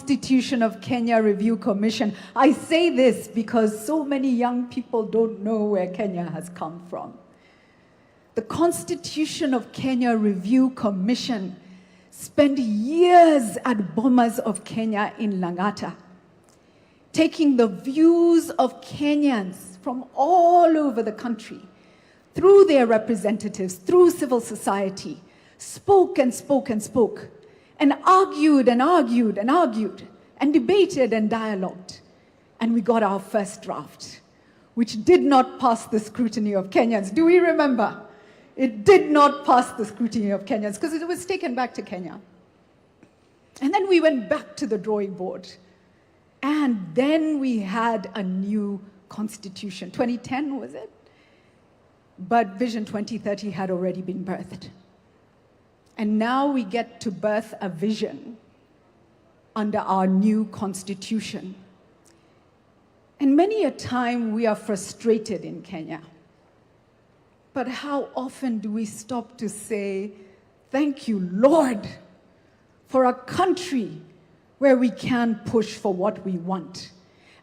Constitution of Kenya Review Commission. I say this because so many young people don't know where Kenya has come from. The Constitution of Kenya Review Commission spent years at Bomas of Kenya in Lang'ata, taking the views of Kenyans from all over the country, through their representatives, through civil society, spoke and spoke and spoke, and argued and argued and argued, and debated and dialogued. And we got our first draft, which did not pass the scrutiny of Kenyans. Do we remember? It did not pass the scrutiny of Kenyans because it was taken back to Kenya. And then we went back to the drawing board. And then we had a new constitution. 2010, was it? But Vision 2030 had already been birthed. And now we get to birth a vision under our new constitution. And many a time we are frustrated in Kenya. But how often do we stop to say, thank you, Lord, for a country where we can push for what we want?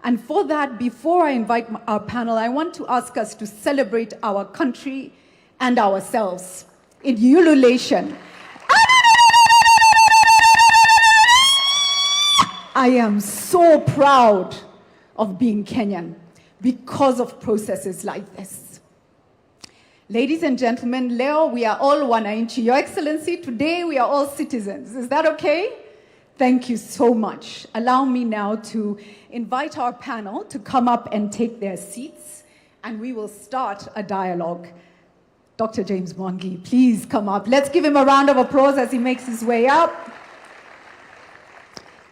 And for that, before I invite our panel, I want to ask us to celebrate our country and ourselves in ululation. I am so proud of being Kenyan because of processes like this. Ladies and gentlemen, leo we are all wananchi. Your Excellency, today we are all citizens. Is that okay? Thank you so much. Allow me now to invite our panel to come up and take their seats, and we will start a dialogue. Dr. James Mwangi, please come up. Let's give him a round of applause as he makes his way up.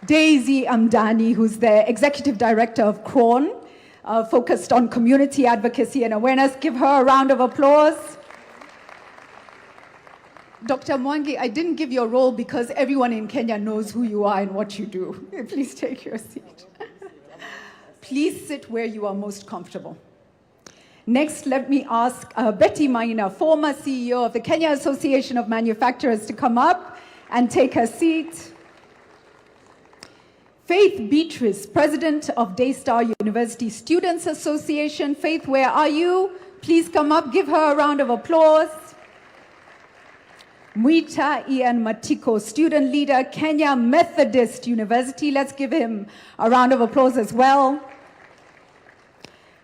Daisy Amdani, who's the Executive Director of CRON, focused on community advocacy and awareness. Give her a round of applause. Dr. Mwangi, I didn't give your role because everyone in Kenya knows who you are and what you do. Please take your seat. Please sit where you are most comfortable. Next, let me ask Betty Maina, former CEO of the Kenya Association of Manufacturers, to come up and take her seat. Faith Beatrice, President of Daystar University Students Association. Faith, where are you? Please come up, give her a round of applause. Mwita Ian Matiko, student leader, Kenya Methodist University. Let's give him a round of applause as well.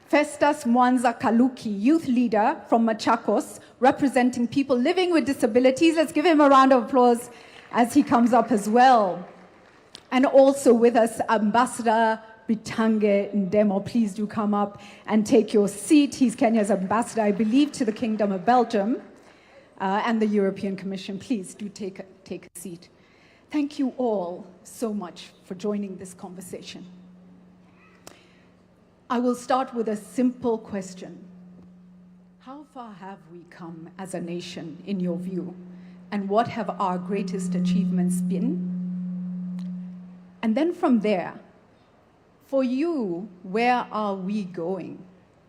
Festus Mwanza Kaluki, youth leader from Machakos, representing people living with disabilities. Let's give him a round of applause as he comes up as well. And also with us, Ambassador Bitange Ndemo. Please do come up and take your seat. He's Kenya's ambassador, I believe, to the Kingdom of Belgium and the European Commission. Please do take a seat. Thank you all so much for joining this conversation. I will start with a simple question. How far have we come as a nation, in your view? And what have our greatest achievements been? And then from there, for you, where are we going?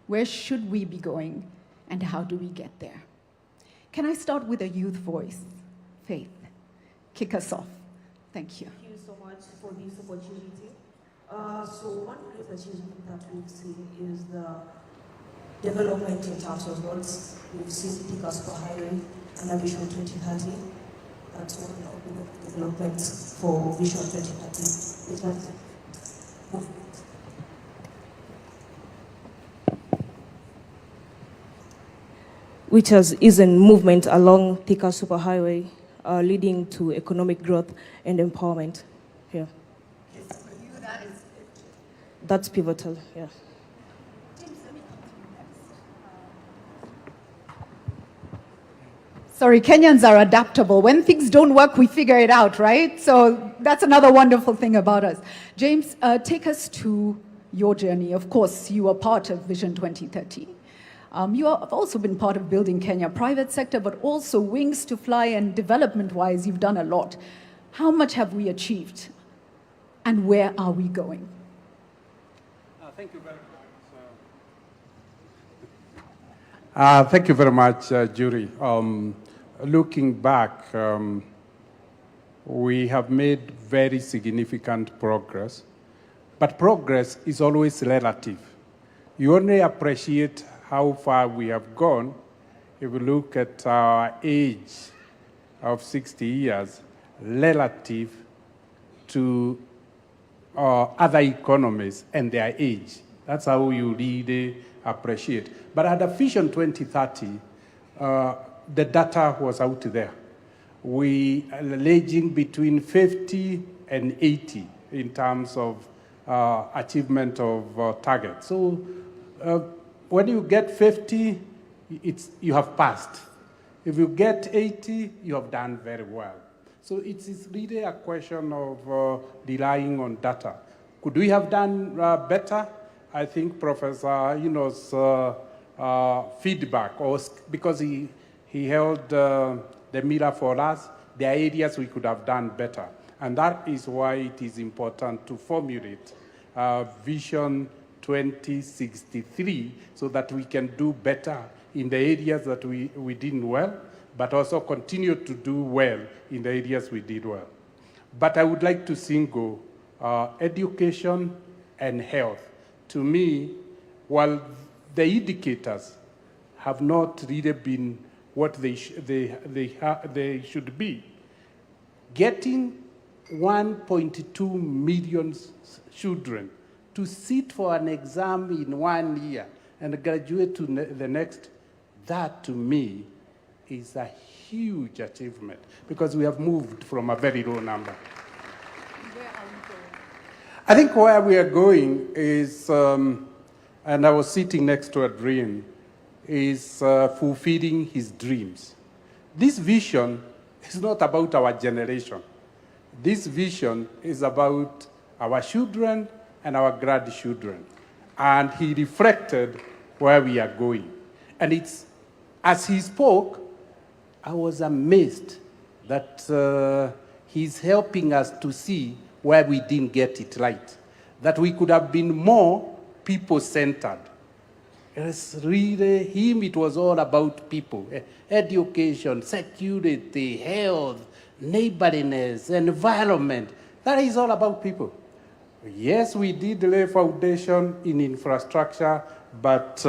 Where should we be going? And how do we get there? Can I start with a youth voice? Faith, kick us off. Thank you. Thank you so much for this opportunity. So one great achievement that we've seen is the development in terms of roads. We've seen Thika Highway and Vision 2030. That's one of the developments for Vision 2030. Which is a movement along Thika Superhighway, leading to economic growth and empowerment here. Yes, for you, that is That's pivotal, yeah. James, let me come to you next. Sorry, Kenyans are adaptable. When things don't work, we figure it out, right? So that's another wonderful thing about us. James, take us to your journey. Of course, you are part of Vision 2030. You have also been part of building Kenya, private sector, but also wings to fly, and development-wise, you've done a lot. How much have we achieved? And where are we going? Thank you very much. Thank you very much, Jury. Looking back, we have made very significant progress, but progress is always relative. You only appreciate how far we have gone if you look at our age of 60 years relative to other economies and their age. That's how you really appreciate. But at the Vision 2030, the data was out there. We are ranging between 50 and 80 in terms of achievement of targets. So when you get 50, you have passed. If you get 80, you have done very well. So it is really a question of relying on data. Could we have done better? I think Professor feedback, because he held the mirror for us, there are areas we could have done better. And that is why it is important to formulate Vision 2063 so that we can do better in the areas that we did well, but also continue to do well in the areas we did well. But I would like to single education and health. To me, while the indicators have not really been what they should be, getting 1.2 million children to sit for an exam in 1 year and graduate to the next, that to me is a huge achievement because we have moved from a very low number. Where are we going? I think where we are going is, and I was sitting next to Adrian, is fulfilling his dreams. This vision is not about our generation. This vision is about our children and our grandchildren. And he reflected where we are going. And it's, as he spoke, I was amazed that he's helping us to see where we didn't get it right, that we could have been more people-centered. It's really him, it was all about people, education, security, health, neighborliness, environment. That is all about people. Yes, we did lay foundation in infrastructure, but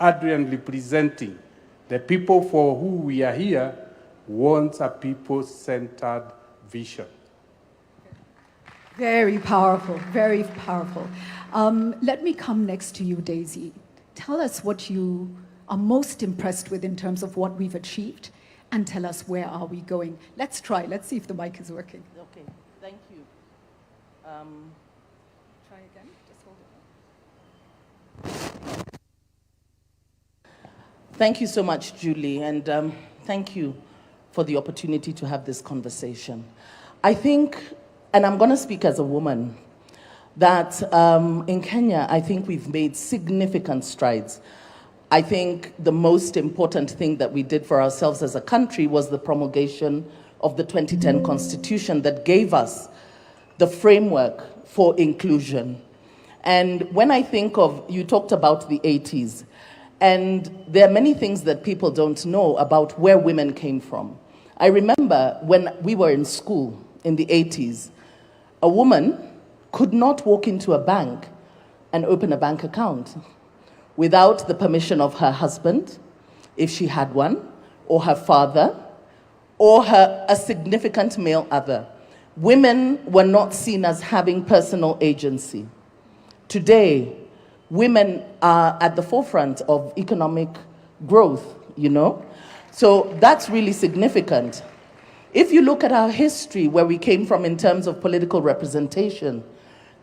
Adrian representing the people for who we are here wants a people-centered vision. Very powerful, very powerful. Let me come next to you, Daisy. Tell us what you are most impressed with in terms of what we've achieved, and tell us where are we going. Let's try. Let's see if the mic is working. Okay, thank you. Try again. Just hold it. Thank you so much, Julie, and thank you for the opportunity to have this conversation. I think, and I'm going to speak as a woman, that in Kenya, I think we've made significant strides. I think the most important thing that we did for ourselves as a country was the promulgation of the 2010 Constitution that gave us the framework for inclusion. And when I think of, you talked about the 80s, and there are many things that people don't know about where women came from. I remember when we were in school in the 80s, a woman could not walk into a bank and open a bank account without the permission of her husband, if she had one, or her father, or a significant male other. Women were not seen as having personal agency. Today, women are at the forefront of economic growth, you know? So that's really significant. If you look at our history, where we came from in terms of political representation,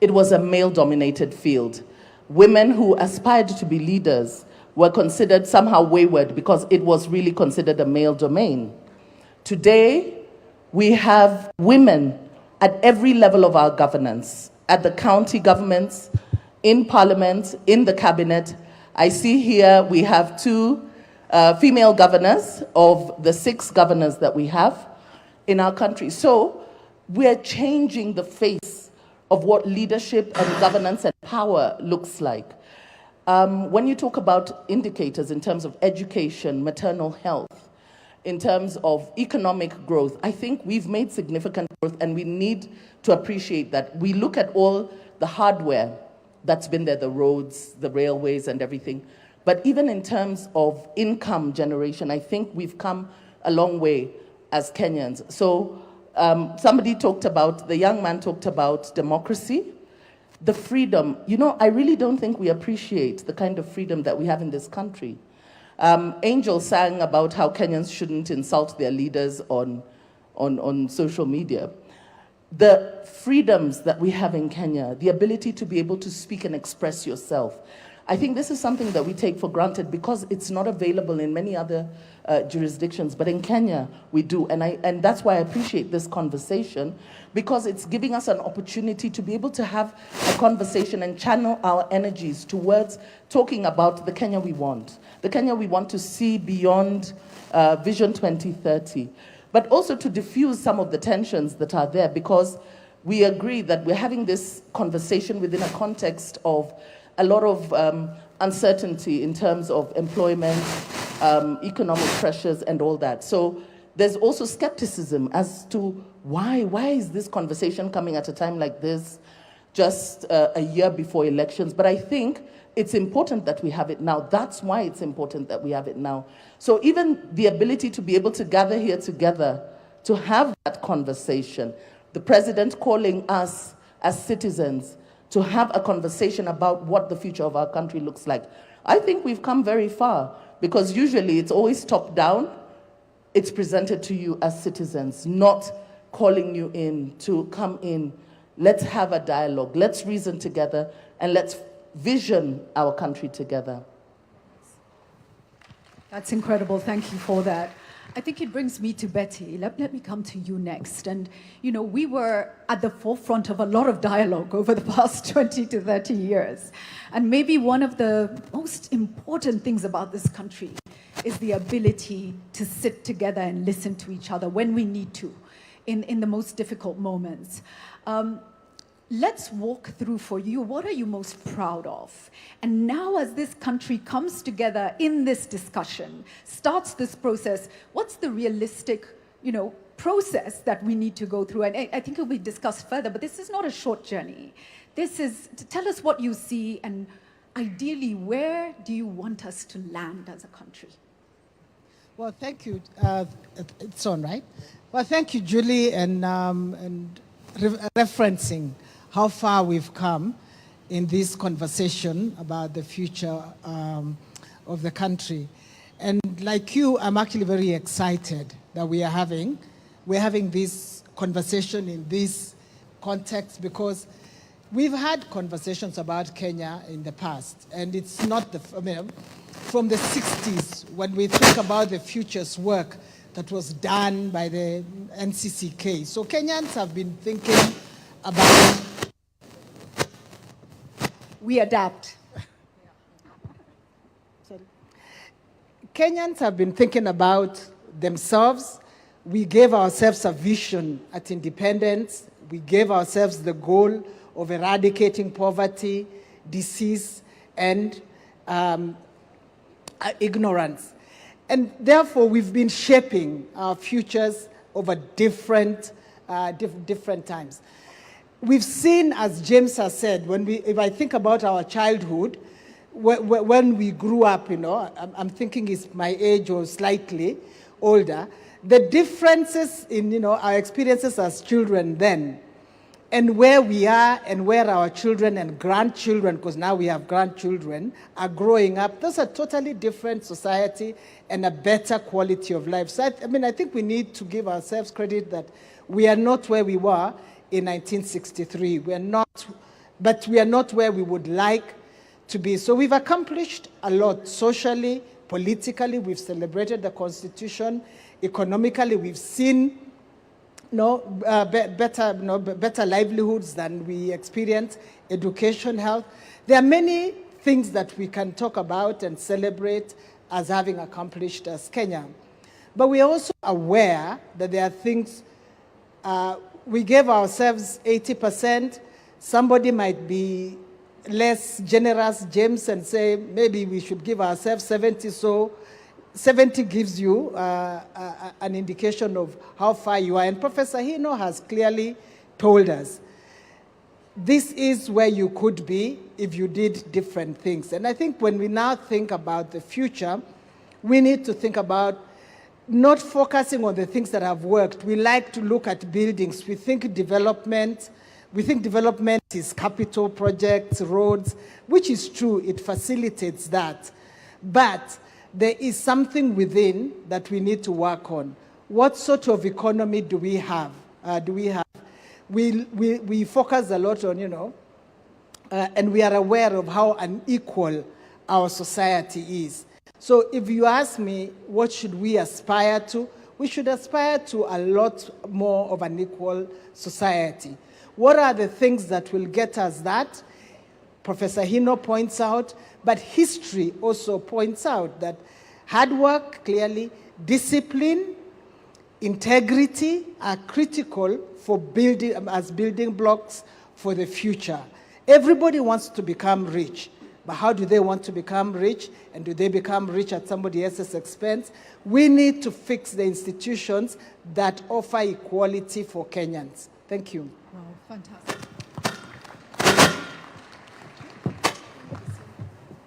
it was a male-dominated field. Women who aspired to be leaders were considered somehow wayward because it was really considered a male domain. Today, we have women at every level of our governance, at the county governments, in parliament, in the cabinet. I see here we have 2 female governors of the 6 governors that we have in our country. So we're changing the face of what leadership and governance and power looks like. When you talk about indicators in terms of education, maternal health, in terms of economic growth, I think we've made significant growth, and we need to appreciate that. We look at all the hardware that's been there, the roads, the railways, and everything. But even in terms of income generation, I think we've come a long way as Kenyans. So the young man talked about democracy, the freedom. You know, I really don't think we appreciate the kind of freedom that we have in this country. Angel sang about how Kenyans shouldn't insult their leaders on social media. The freedoms that we have in Kenya, the ability to be able to speak and express yourself, I think this is something that we take for granted because it's not available in many other jurisdictions. But in Kenya, we do. And that's why I appreciate this conversation, because it's giving us an opportunity to be able to have a conversation and channel our energies towards talking about the Kenya we want to see beyond Vision 2030, but also to diffuse some of the tensions that are there, because we agree that we're having this conversation within a context of a lot of uncertainty in terms of employment, economic pressures, and all that. So there's also skepticism as to why is this conversation coming at a time like this, just a year before elections. But I think it's important that we have it now. That's why it's important that we have it now. So even the ability to be able to gather here together to have that conversation, the president calling us as citizens to have a conversation about what the future of our country looks like. I think we've come very far, because usually it's always top down. It's presented to you as citizens, not calling you in to come in. Let's have a dialogue. Let's reason together, and let's vision our country together. That's incredible. Thank you for that. I think it brings me to Betty. Let me come to you next. And, you know, we were at the forefront of a lot of dialogue over the past 20 to 30 years. And maybe one of the most important things about this country is the ability to sit together and listen to each other when we need to, in the most difficult moments. Let's walk through for you, what are you most proud of? And now as this country comes together in this discussion, starts this process, what's the realistic, process that we need to go through? And I think it will be discussed further, but this is not a short journey. This is to tell us what you see, and ideally, where do you want us to land as a country? Well, thank you. It's on, right? Well, thank you, Julie, and referencing how far we've come in this conversation about the future of the country. And like you, I'm actually very excited that we're having this conversation in this context, because we've had conversations about Kenya in the past, and it's not from the 60s, when we think about the futures work that was done by the NCCK. So Kenyans have been thinking about... We adapt. Sorry. Kenyans have been thinking about themselves. We gave ourselves a vision at independence. We gave ourselves the goal of eradicating poverty, disease, and ignorance. And therefore, we've been shaping our futures over different times. We've seen, as James has said, if I think about our childhood, when we grew up, I'm thinking it's my age or slightly older, the differences in, our experiences as children then, and where we are and where our children and grandchildren, because now we have grandchildren, are growing up, those are totally different society and a better quality of life. So I think we need to give ourselves credit that we are not where we were in 1963. But we are not where we would like to be. So we've accomplished a lot socially, politically. We've celebrated the Constitution. Economically, we've seen better livelihoods than we experience, education, health. There are many things that we can talk about and celebrate as having accomplished as Kenya. But we are also aware that there are things, we gave ourselves 80%. Somebody might be less generous, James, and say maybe we should give ourselves 70%. So 70 gives you an indication of how far you are. And Professor Hino has clearly told us this is where you could be if you did different things. And I think when we now think about the future, we need to think about not focusing on the things that have worked. We like to look at buildings. We think development is capital projects, roads, which is true, it facilitates that. But there is something within that we need to work on. What sort of economy do we have? We focus a lot on, and we are aware of how unequal our society is. So if you ask me, what should we aspire to? We should aspire to a lot more of an equal society. What are the things that will get us that? Professor Hino points out, but history also points out that hard work, clearly, discipline, integrity are critical for building blocks for the future. Everybody wants to become rich, but how do they want to become rich? And do they become rich at somebody else's expense? We need to fix the institutions that offer equality for Kenyans. Thank you. Wow, fantastic.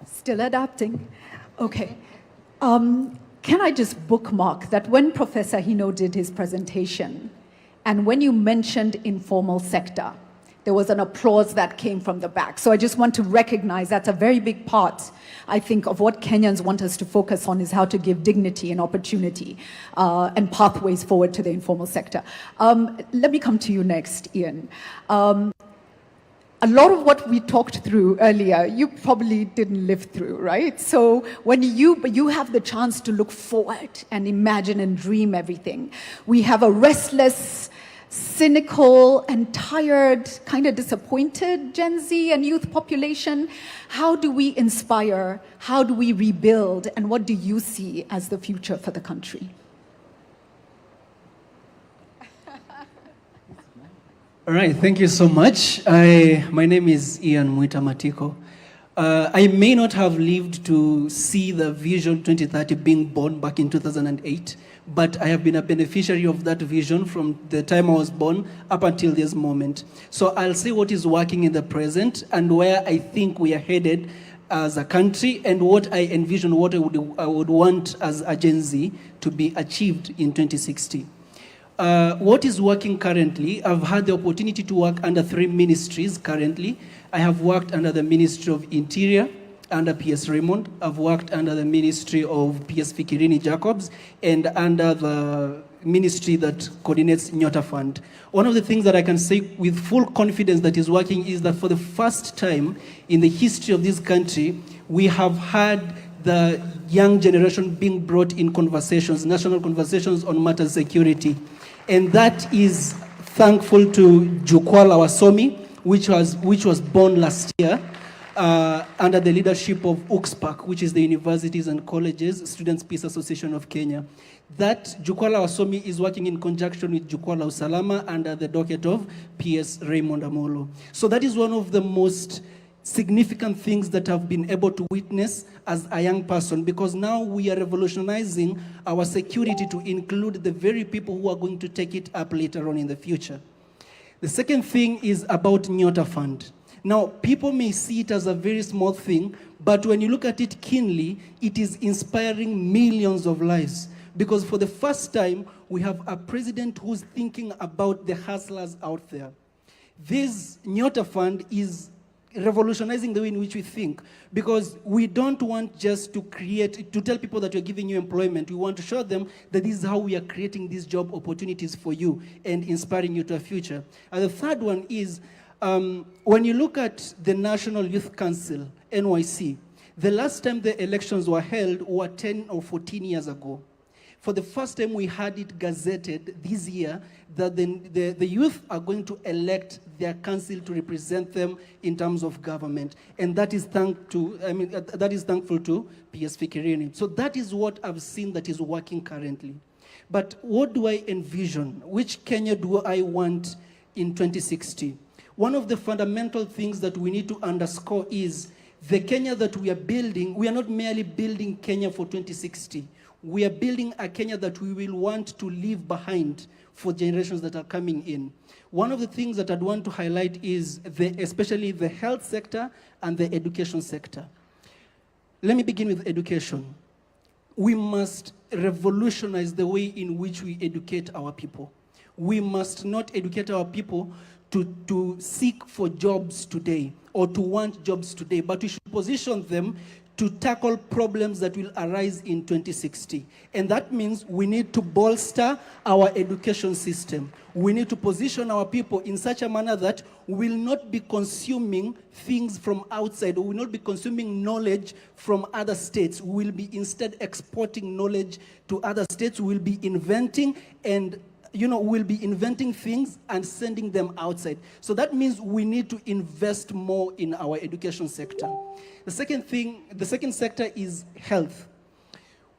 Still adapting. Okay. Can I just bookmark that when Professor Hino did his presentation, and when you mentioned informal sector, there was an applause that came from the back. So I just want to recognize that's a very big part, I think, of what Kenyans want us to focus on is how to give dignity and opportunity and pathways forward to the informal sector. Let me come to you next, Ian. A lot of what we talked through earlier, you probably didn't live through, right? So when you have the chance to look forward and imagine and dream everything, we have a restless, cynical and tired, kind of disappointed Gen Z and youth population. How do we inspire? How do we rebuild? And what do you see as the future for the country? All right, thank you so much. My name is Ian Mwita Matiko. I may not have lived to see the Vision 2030 being born back in 2008, but I have been a beneficiary of that vision from the time I was born up until this moment. So I'll say what is working in the present and where I think we are headed as a country and what I envision, what I would want as a Gen Z to be achieved in 2060. What is working currently, I've had the opportunity to work under 3 ministries currently. I have worked under the Ministry of Interior, under PS Raymond. I've worked under the Ministry of PS Fikirini Jacobs, and under the ministry that coordinates Nyota Fund. One of the things that I can say with full confidence that is working is that for the first time in the history of this country, we have had the young generation being brought in conversations, national conversations on matters security. And that is thankful to Jukwaa la Wasomi, which was born last year under the leadership of UCSPAC, which is the Universities and Colleges Students' Peace Association of Kenya. That Jukwaa la Wasomi is working in conjunction with Jukwaa la Usalama under the docket of PS Raymond Amolo. So that is one of the most significant things that I've been able to witness as a young person, because now we are revolutionizing our security to include the very people who are going to take it up later on in the future. The second thing is about Nyota Fund. Now, people may see it as a very small thing, but when you look at it keenly, it is inspiring millions of lives. Because for the first time, we have a president who's thinking about the hustlers out there. This Nyota Fund is revolutionizing the way in which we think, because we don't want just to tell people that we're giving you employment. We want to show them that this is how we are creating these job opportunities for you and inspiring you to a future. And the third one is, when you look at the National Youth Council, NYC, the last time the elections were held were 10 or 14 years ago. For the first time, we had it gazetted this year that the youth are going to elect their council to represent them in terms of government. And that is thankful to PS Fikirini. So that is what I've seen that is working currently. But what do I envision? Which Kenya do I want in 2060? One of the fundamental things that we need to underscore is the Kenya that we are building. We are not merely building Kenya for 2060. we are building a Kenya that we will want to leave behind for generations that are coming in. One of the things that I'd want to highlight is especially the health sector and the education sector. Let me begin with education. We must revolutionize the way in which we educate our people. We must not educate our people to seek for jobs today or to want jobs today, but we should position them to tackle problems that will arise in 2060. And that means we need to bolster our education system. We need to position our people in such a manner that we will not be consuming things from outside, or we will not be consuming knowledge from other states. We will be instead exporting knowledge to other states. We will be inventing and we'll be inventing things and sending them outside. So that means we need to invest more in our education sector. The second sector is health.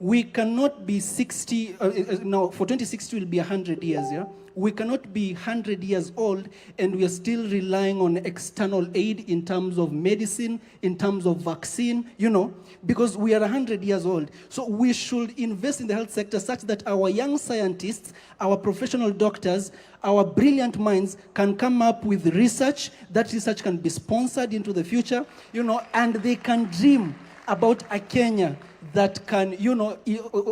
We cannot be 60, now for 2060 will be 100 years, yeah? We cannot be 100 years old and we are still relying on external aid in terms of medicine, in terms of vaccine, because we are 100 years old. So we should invest in the health sector such that our young scientists, our professional doctors, our brilliant minds can come up with research. That research can be sponsored into the future, and they can dream about a Kenya that can,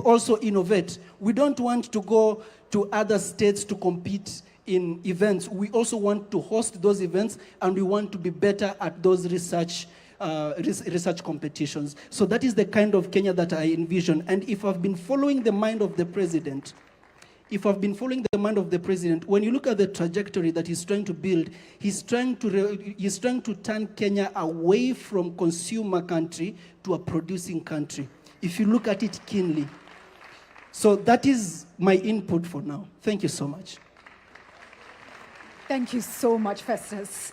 also innovate. We don't want to go to other states to compete in events. We also want to host those events, and we want to be better at those research competitions. So that is the kind of Kenya that I envision. And if I've been following the mind of the president, when you look at the trajectory that he's trying to build, he's trying to turn Kenya away from consumer country to a producing country, if you look at it keenly. So that is my input for now. Thank you so much. Thank you so much, Festus.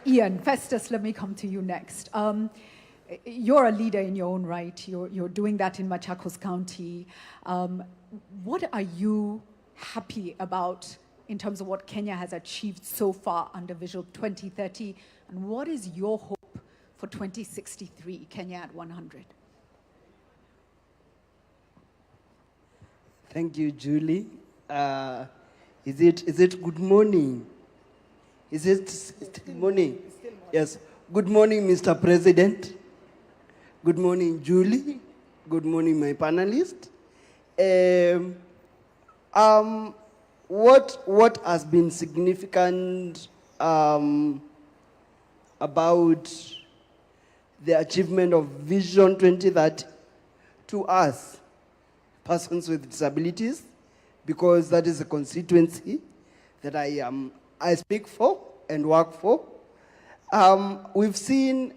Ian, Festus, let me come to you next. You're a leader in your own right. You're doing that in Machakos County. What are you happy about in terms of what Kenya has achieved so far under Vision 2030? And what is your hope for 2063, Kenya at 100? Thank you, Julie. Is it good morning? Is it good morning? Yes. Good morning, Mr. President. Good morning, Julie. Good morning, my panelists. What has been significant about the achievement of Vision 2030 to us, persons with disabilities, because that is a constituency that I speak for and work for. We've seen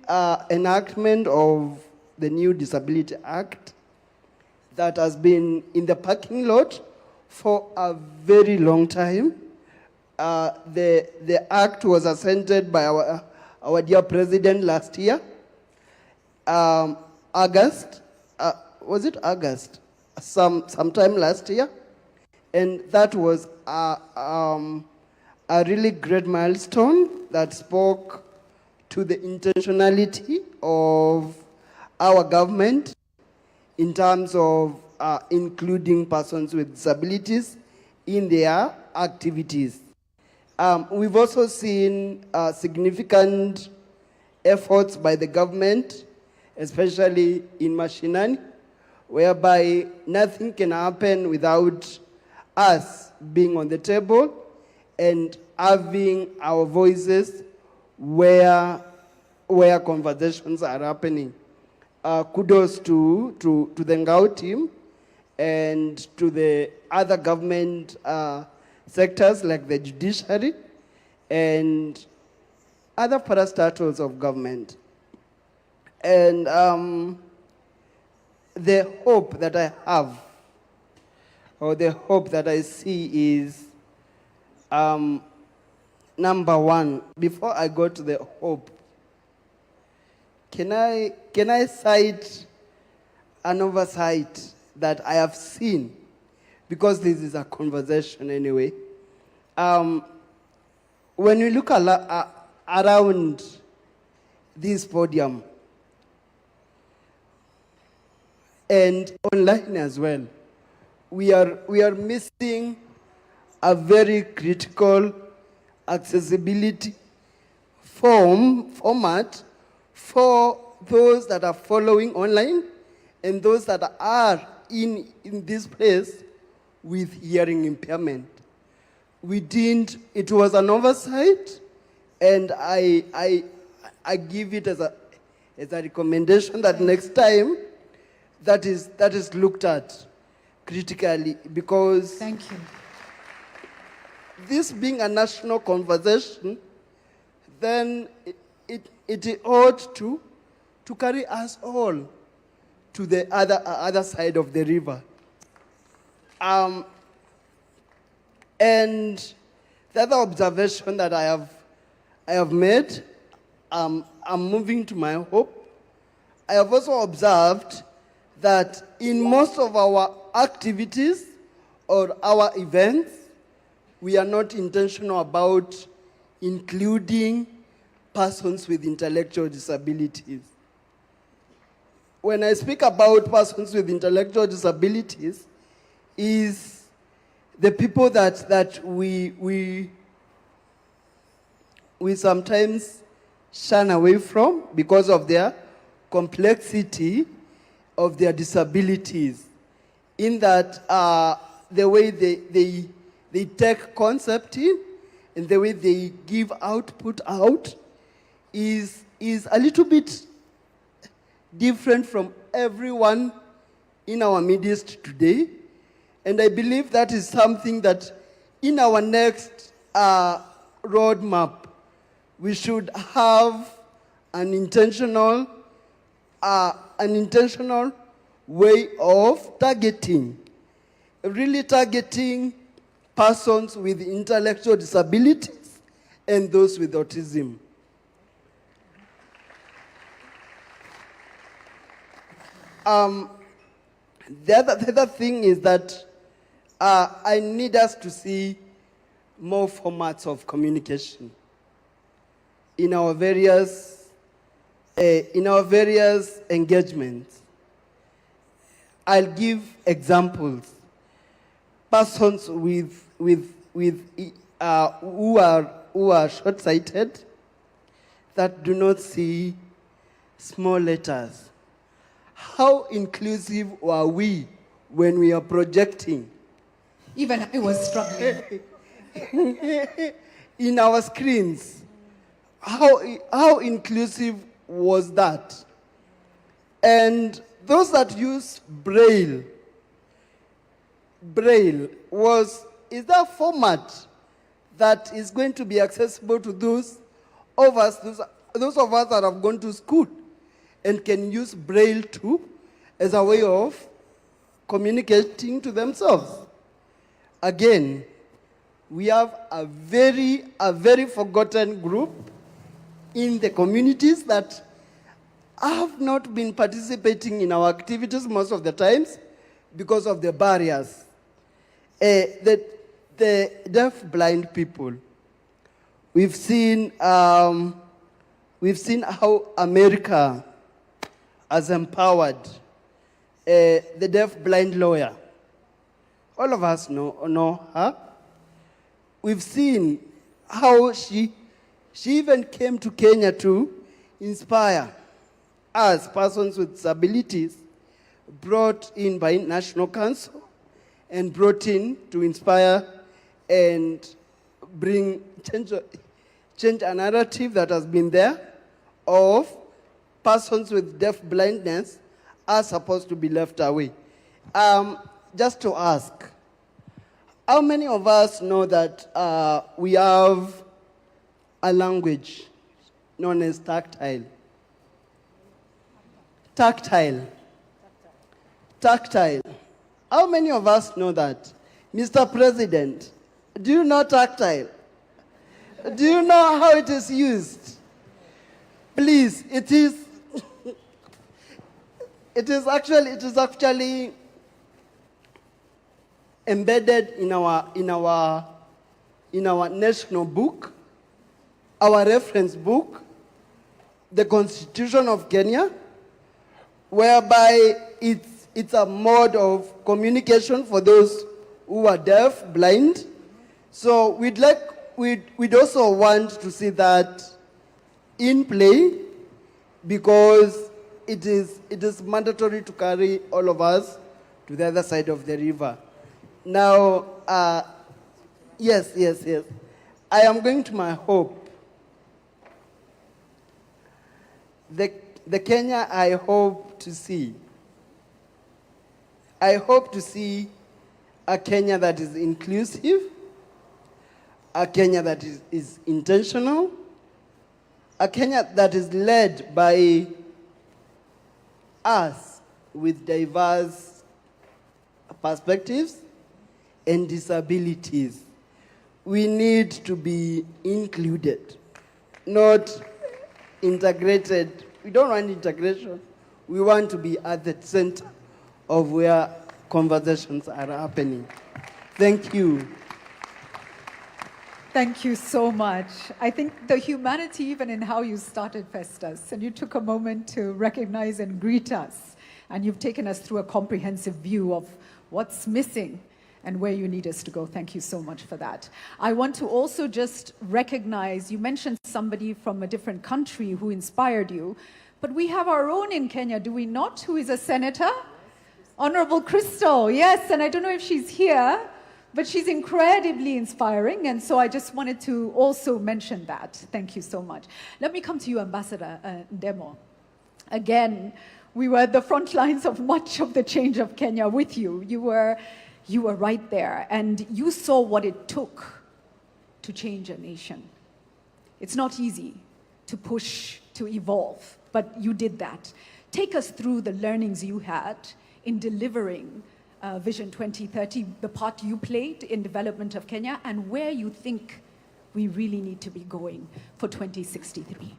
enactment of the new Disability Act that has been in the parking lot for a very long time. The act was assented by our dear president last year, August. Was it August? Sometime last year, and that was a really great milestone that spoke to the intentionality of our government in terms of including persons with disabilities in their activities. We've also seen significant efforts by the government, especially in mashinani, whereby nothing can happen without us being on the table and having our voices where conversations are happening. Kudos to the Ngao team and to the other government sectors like the judiciary and other parastatals of government. And the hope that I have, or the hope that I see is, number one, before I go to the hope, can I cite an oversight that I have seen? Because this is a conversation anyway. When we look around this podium, and online as well, we are missing a very critical accessibility format for those that are following online and those that are in this place with hearing impairment. It was an oversight, and I give it as a recommendation that next time that is looked at critically, because Thank you. this being a national conversation, then it ought to carry us all to the other side of the river. And the other observation that I have made, I'm moving to my hope. I have also observed that in most of our activities or our events, we are not intentional about including persons with intellectual disabilities. When I speak about persons with intellectual disabilities, is the people that we sometimes shun away from because of their complexity of their disabilities, in that the way they take concept in and the way they give output out is a little bit different from everyone in our midst today. And I believe that is something that in our next roadmap, we should have an intentional way of targeting, really targeting persons with intellectual disabilities and those with autism. The other thing is that I need us to see more formats of communication in our various engagements. I'll give examples. Persons who are short-sighted, that do not see small letters. How inclusive are we when we are projecting? Even I was struggling. In our screens? How inclusive was that? And those that use Braille, is there a format that is going to be accessible to those of us that have gone to school and can use Braille too as a way of communicating to themselves? Again, we have a very forgotten group in the communities that have not been participating in our activities most of the times because of the barriers. The deaf-blind people, we've seen how America has empowered the deaf-blind lawyer. All of us know her. We've seen how she even came to Kenya to inspire us, persons with disabilities, brought in by National Council and brought in to inspire and change a narrative that has been there of persons with deaf blindness are supposed to be left away. Just to ask, how many of us know that we have a language known as tactile? Tactile. How many of us know that? Mr. President, do you know tactile? Do you know how it is used? Please, it is actually embedded in our national book, our reference book, the Constitution of Kenya, whereby it's it's a mode of communication for those who are deaf, blind. So we'd also want to see that in play, because it is mandatory to carry all of us to the other side of the river. Now, yes. I am going to my hope. The Kenya I hope to see. I hope to see a Kenya that is inclusive, a Kenya that is intentional, a Kenya that is led by us with diverse perspectives and disabilities. We need to be included, not integrated. We don't want integration. We want to be at the center of where conversations are happening. Thank you. Thank you so much. I think the humanity, even in how you started Festus, and you took a moment to recognize and greet us, and you've taken us through a comprehensive view of what's missing and where you need us to go. Thank you so much for that. I want to also just recognize, you mentioned somebody from a different country who inspired you, but we have our own in Kenya, do we not, who is a senator? Honorable Crystal, yes, and I don't know if she's here, but she's incredibly inspiring, and so I just wanted to also mention that. Thank you so much. Let me come to you, Ambassador Ndemo. Again, we were at the front lines of much of the change of Kenya with you. You were right there, and you saw what it took to change a nation. It's not easy to push, to evolve, but you did that. Take us through the learnings you had in delivering Vision 2030, the part you played in development of Kenya, and where you think we really need to be going for 2063.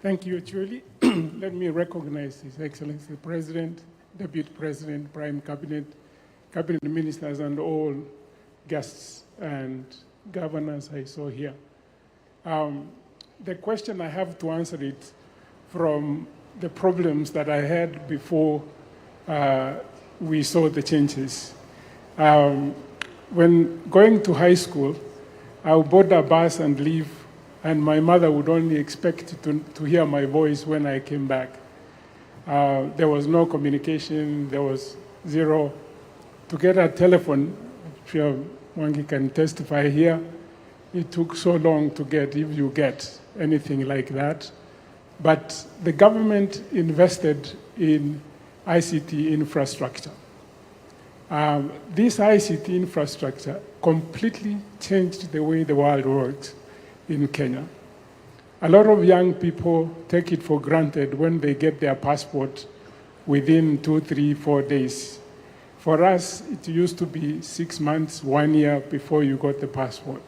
Thank you, Julie. Let me recognize His Excellency the President, Deputy President, Prime Cabinet, Cabinet Ministers, and all guests and governors I saw here. The question I have to answer it from the problems that I had before we saw the changes. When going to high school, I would board a bus and leave, and my mother would only expect to hear my voice when I came back. There was no communication, there was zero. To get a telephone, Mwangi can testify here, it took so long to get, if you get anything like that. But the government invested in ICT infrastructure. This ICT infrastructure completely changed the way the world works in Kenya. A lot of young people take it for granted when they get their passport within 2, 3, 4 days. For us, it used to be 6 months, 1 year before you got the passport.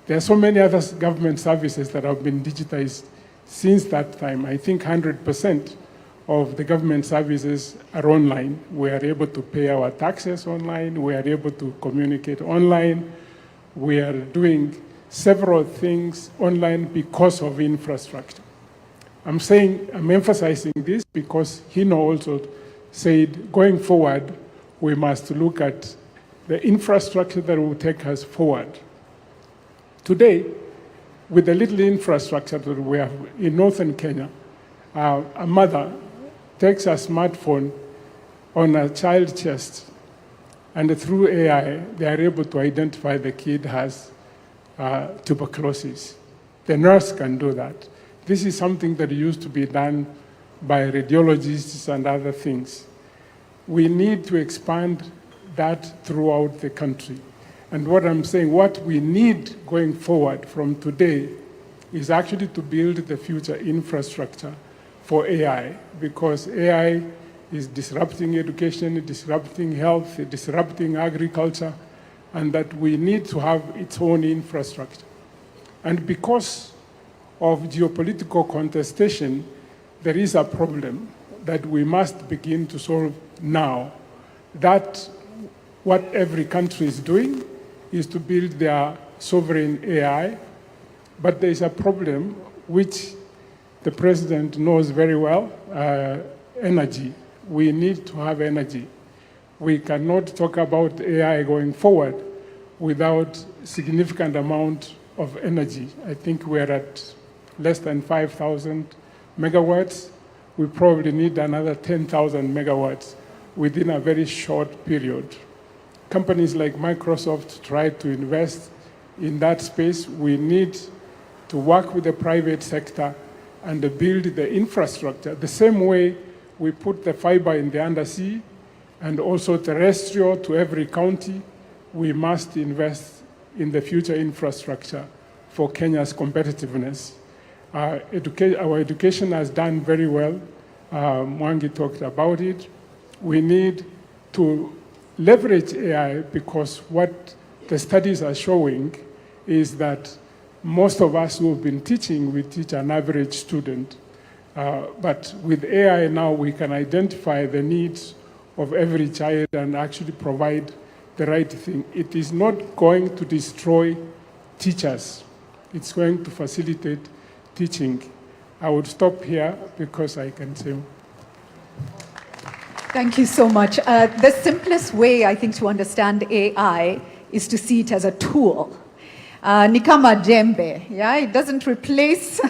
There are so many other government services that have been digitized since that time. I think 100% of the government services are online. We are able to pay our taxes online. We are able to communicate online. We are doing several things online because of infrastructure. I'm emphasizing this because Hino also said, going forward, we must look at the infrastructure that will take us forward. Today, with the little infrastructure that we have in northern Kenya, a mother takes a smartphone on a child's chest, and through AI, they are able to identify the kid has tuberculosis. The nurse can do that. This is something that used to be done by radiologists and other things. We need to expand that throughout the country. And what I'm saying, what we need going forward from today is actually to build the future infrastructure for AI, because AI is disrupting education, disrupting health, disrupting agriculture, and that we need to have its own infrastructure. And because of geopolitical contestation, there is a problem that we must begin to solve now. That what every country is doing is to build their sovereign AI, but there is a problem which the president knows very well. energy. We need to have energy. We cannot talk about AI going forward without significant amount of energy. I think we're at less than 5,000 megawatts. We probably need another 10,000 megawatts within a very short period. Companies like Microsoft try to invest in that space. We need to work with the private sector and build the infrastructure. The same way we put the fiber in the undersea and also terrestrial to every county, we must invest in the future infrastructure for Kenya's competitiveness. Our education has done very well. Mwangi talked about it. We need to leverage AI because what the studies are showing is that most of us who have been teaching, we teach an average student. But with AI now, we can identify the needs of every child and actually provide the right thing. It is not going to destroy teachers. It's going to facilitate teaching. I would stop here because I can say. Thank you so much. The simplest way, I think, to understand AI is to see it as a tool. Ni kama jembe, yeah? It doesn't replace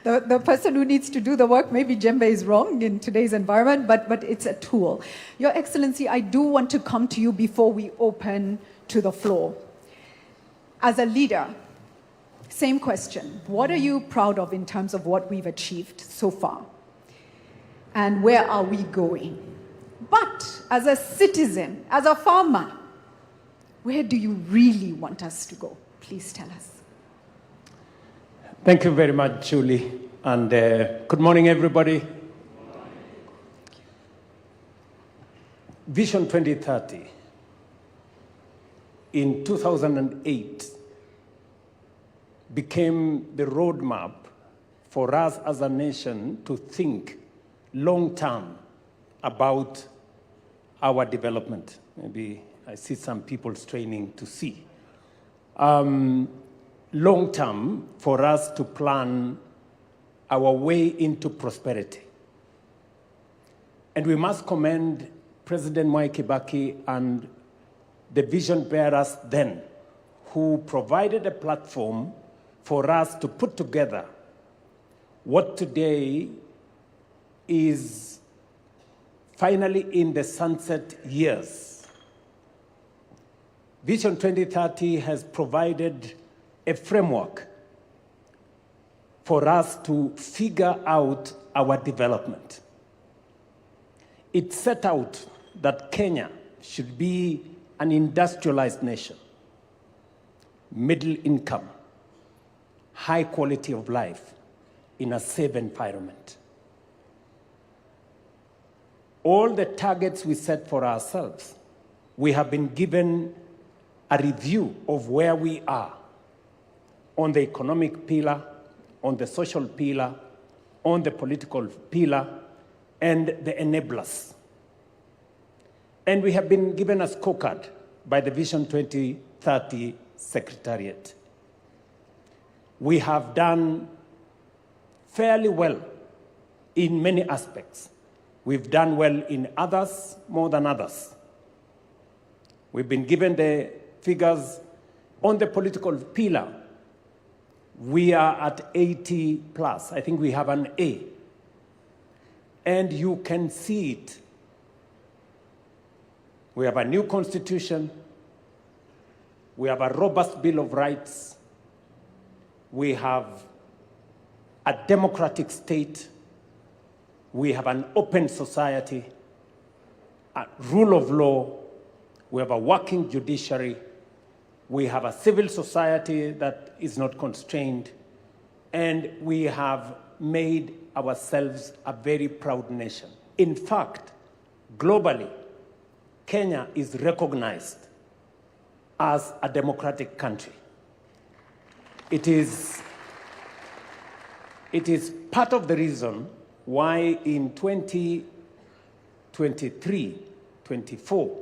the person who needs to do the work. Maybe jembe is wrong in today's environment, but it's a tool. Your Excellency, I do want to come to you before we open to the floor. As a leader, same question. What are you proud of in terms of what we've achieved so far? And where are we going? But as a citizen, as a farmer, where do you really want us to go? Please tell us. Thank you very much, Julie. And good morning, everybody. Vision 2030 in 2008 became the roadmap for us as a nation to think long-term about our development. Maybe I see some people straining to see. Long-term for us to plan our way into prosperity. And we must commend President Mwai Kibaki and the vision bearers then, who provided a platform for us to put together what today is finally in the sunset years. Vision 2030 has provided a framework for us to figure out our development. It set out that Kenya should be an industrialized nation, middle income, high quality of life in a safe environment. All the targets we set for ourselves, we have been given a review of where we are on the economic pillar, on the social pillar, on the political pillar, and the enablers. And we have been given a scorecard by the Vision 2030 Secretariat. We have done fairly well in many aspects. We've done well in others more than others. We've been given the figures on the political pillar. We are at 80 plus. I think we have an A. And you can see it. We have a new constitution. We have a robust Bill of Rights. We have a democratic state. We have an open society, a rule of law. We have a working judiciary. We have a civil society that is not constrained. And we have made ourselves a very proud nation. In fact, globally, Kenya is recognized as a democratic country. It is part of the reason why in 2023, 24,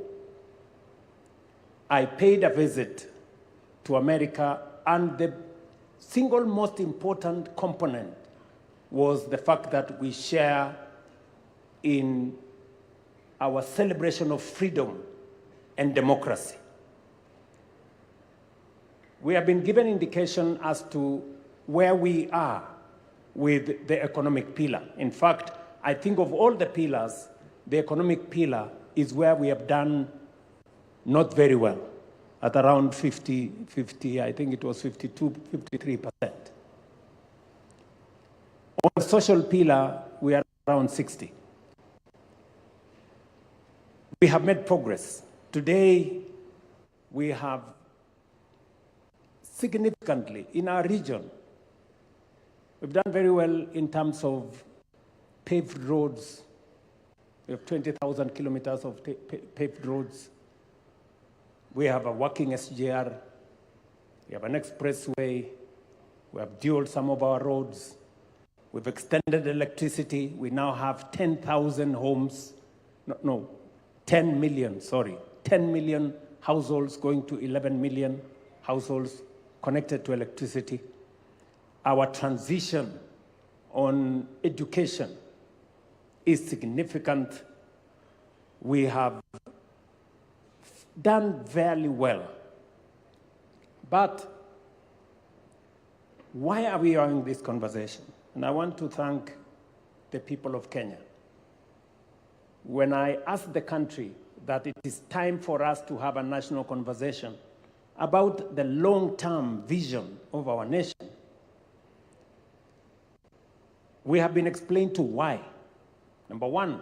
I paid a visit to America, and the single most important component was the fact that we share in our celebration of freedom and democracy. We have been given indication as to where we are with the economic pillar. In fact, I think of all the pillars, the economic pillar is where we have done not very well, at around 50, I think it was 52, 53%. On the social pillar, we are around 60. We have made progress. Today, we have significantly in our region, we've done very well in terms of paved roads. We have 20,000 kilometers of paved roads. We have a working SGR. We have an expressway. We have dualed some of our roads. We've extended electricity. We now have 10,000 homes. 10 million, sorry. 10 million households going to 11 million households connected to electricity. Our transition on education is significant. We have done very well. But why are we having this conversation? And I want to thank the people of Kenya. When I asked the country that it is time for us to have a national conversation about the long-term vision of our nation, we have been explained to why. Number one,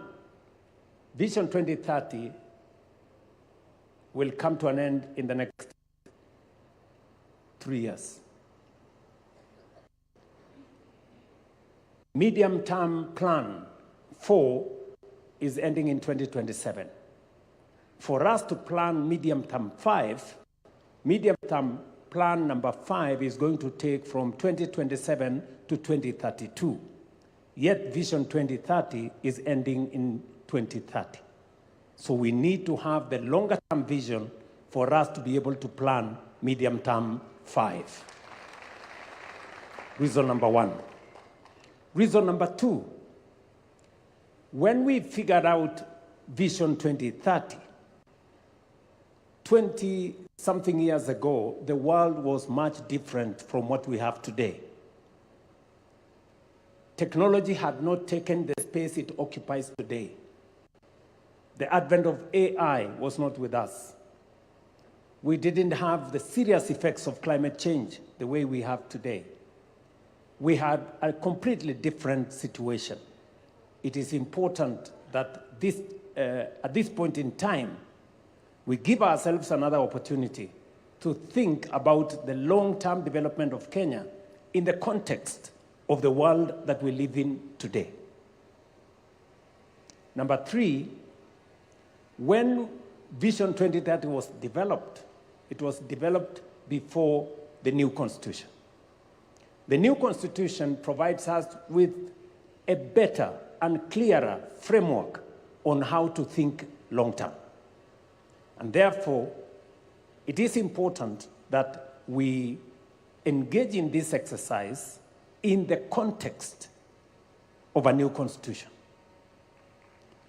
Vision 2030 will come to an end in the next 3 years. Medium-term plan 4 is ending in 2027. For us to plan medium-term 5, medium-term plan number 5 is going to take from 2027 to 2032. Yet Vision 2030 is ending in 2030. So we need to have the longer-term vision for us to be able to plan medium-term 5. Reason number 1. Reason number 2, when we figured out Vision 2030, 20-something years ago, the world was much different from what we have today. Technology had not taken the space it occupies today. The advent of AI was not with us. We didn't have the serious effects of climate change the way we have today. We had a completely different situation. It is important that at this point in time, we give ourselves another opportunity to think about the long-term development of Kenya in the context of the world that we live in today. Number 3, when Vision 2030 was developed, it was developed before the new Constitution. The new Constitution provides us with a better and clearer framework on how to think long-term. And therefore, it is important that we engage in this exercise in the context of a new constitution.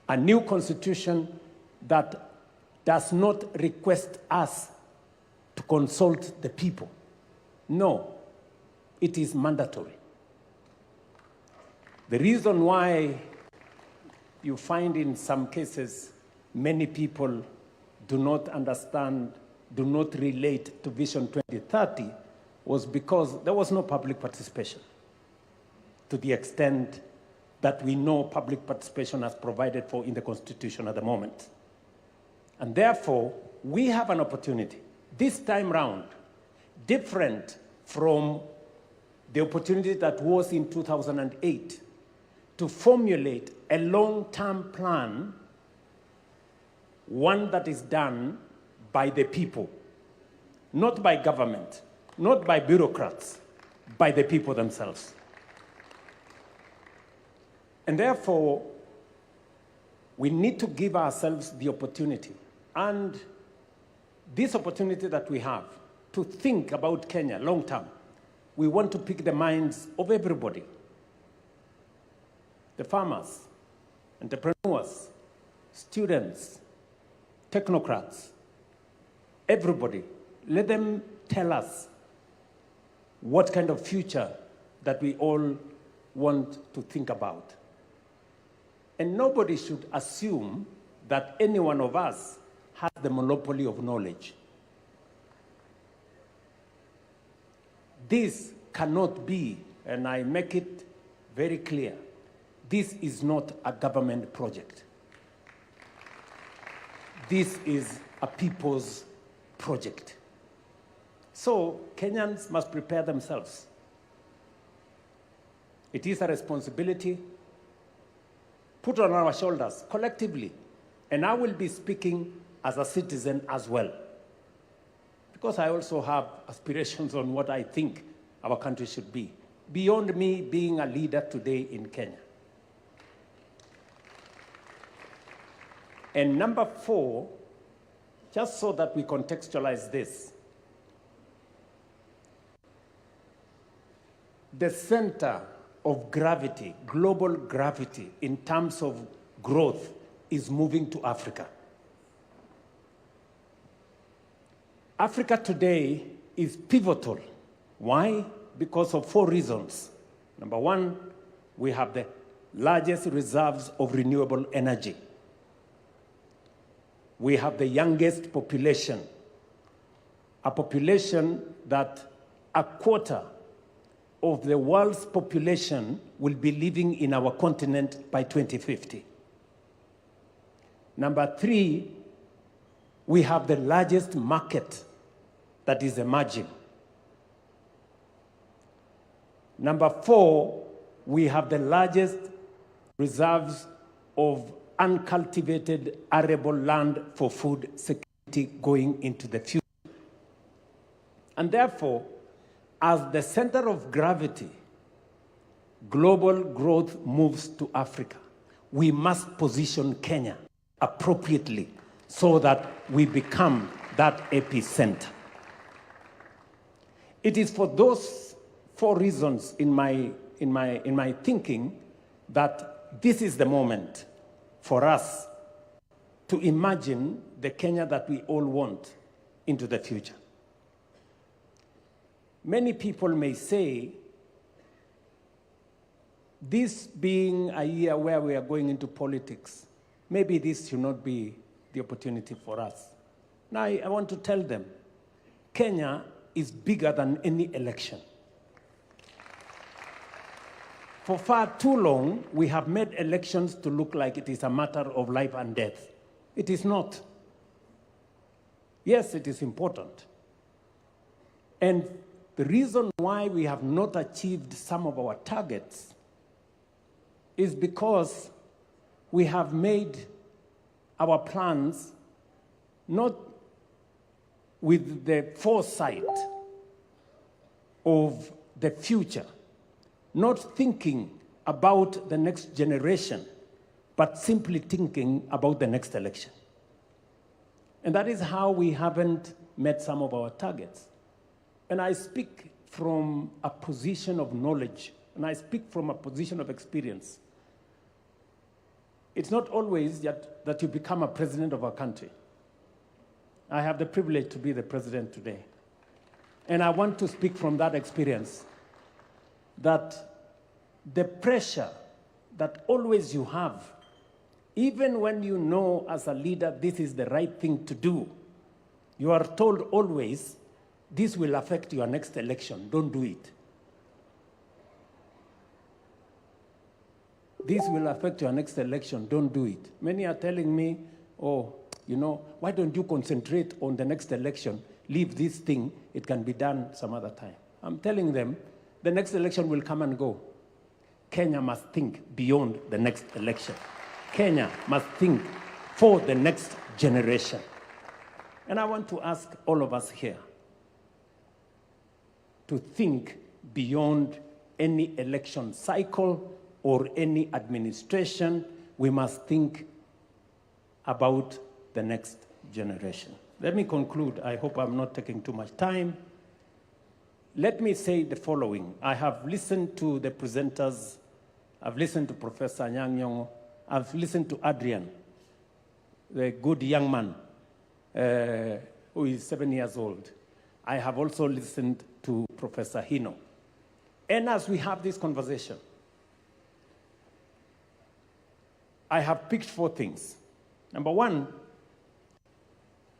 A new constitution that does not request us to consult the people. No, it is mandatory. The reason why you find in some cases many people do not understand, do not relate to Vision 2030 was because there was no public participation to the extent that we know public participation as provided for in the Constitution at the moment. And therefore, we have an opportunity, this time round, different from the opportunity that was in 2008, to formulate a long-term plan, one that is done by the people, not by government, not by bureaucrats, by the people themselves. And therefore, we need to give ourselves the opportunity, and this opportunity that we have to think about Kenya long term. We want to pick the minds of everybody. The farmers, entrepreneurs, students, technocrats, everybody. Let them tell us what kind of future that we all want to think about. And nobody should assume that any one of us has the monopoly of knowledge. This cannot be, and I make it very clear, this is not a government project. This is a people's project. So Kenyans must prepare themselves. It is a responsibility put on our shoulders collectively. And I will be speaking as a citizen as well, because I also have aspirations on what I think our country should be, beyond me being a leader today in Kenya. And number 4, just so that we contextualize this, the center of gravity, global gravity in terms of growth is moving to Africa. Africa today is pivotal. Why? Because of 4 reasons. Number 1, we have the largest reserves of renewable energy. We have the youngest population, a population that a quarter of the world's population will be living in our continent by 2050. Number 3, we have the largest market that is emerging. Number 4, we have the largest reserves of uncultivated arable land for food security going into the future. And therefore, as the center of gravity, global growth moves to Africa, we must position Kenya appropriately so that we become that epicenter. It is for those 4 reasons in my thinking that this is the moment for us to imagine the Kenya that we all want into the future. Many people may say, this being a year where we are going into politics, maybe this should not be the opportunity for us. Now, I want to tell them, Kenya is bigger than any election. For far too long, we have made elections to look like it is a matter of life and death. It is not. Yes, it is important. And the reason why we have not achieved some of our targets is because we have made our plans not with the foresight of the future, not thinking about the next generation, but simply thinking about the next election. And that is how we haven't met some of our targets. And I speak from a position of knowledge, and I speak from a position of experience. It's not always that you become a president of a country. I have the privilege to be the president today. And I want to speak from that experience, that the pressure that always you have, even when you know as a leader this is the right thing to do, you are told always, this will affect your next election, don't do it. This will affect your next election, don't do it. Many are telling me, oh, you know, why don't you concentrate on the next election? Leave this thing, it can be done some other time. I'm telling them, the next election will come and go. Kenya must think beyond the next election. Kenya must think for the next generation. And I want to ask all of us here to think beyond any election cycle or any administration. We must think about the next generation. Let me conclude. I hope I'm not taking too much time. Let me say the following. I have listened to the presenters. I've listened to Professor Anyang' Nyong'o. I've listened to Adrian, the good young man who is 7 years old. I have also listened to Professor Hino. And as we have this conversation, I have picked 4 things. Number one,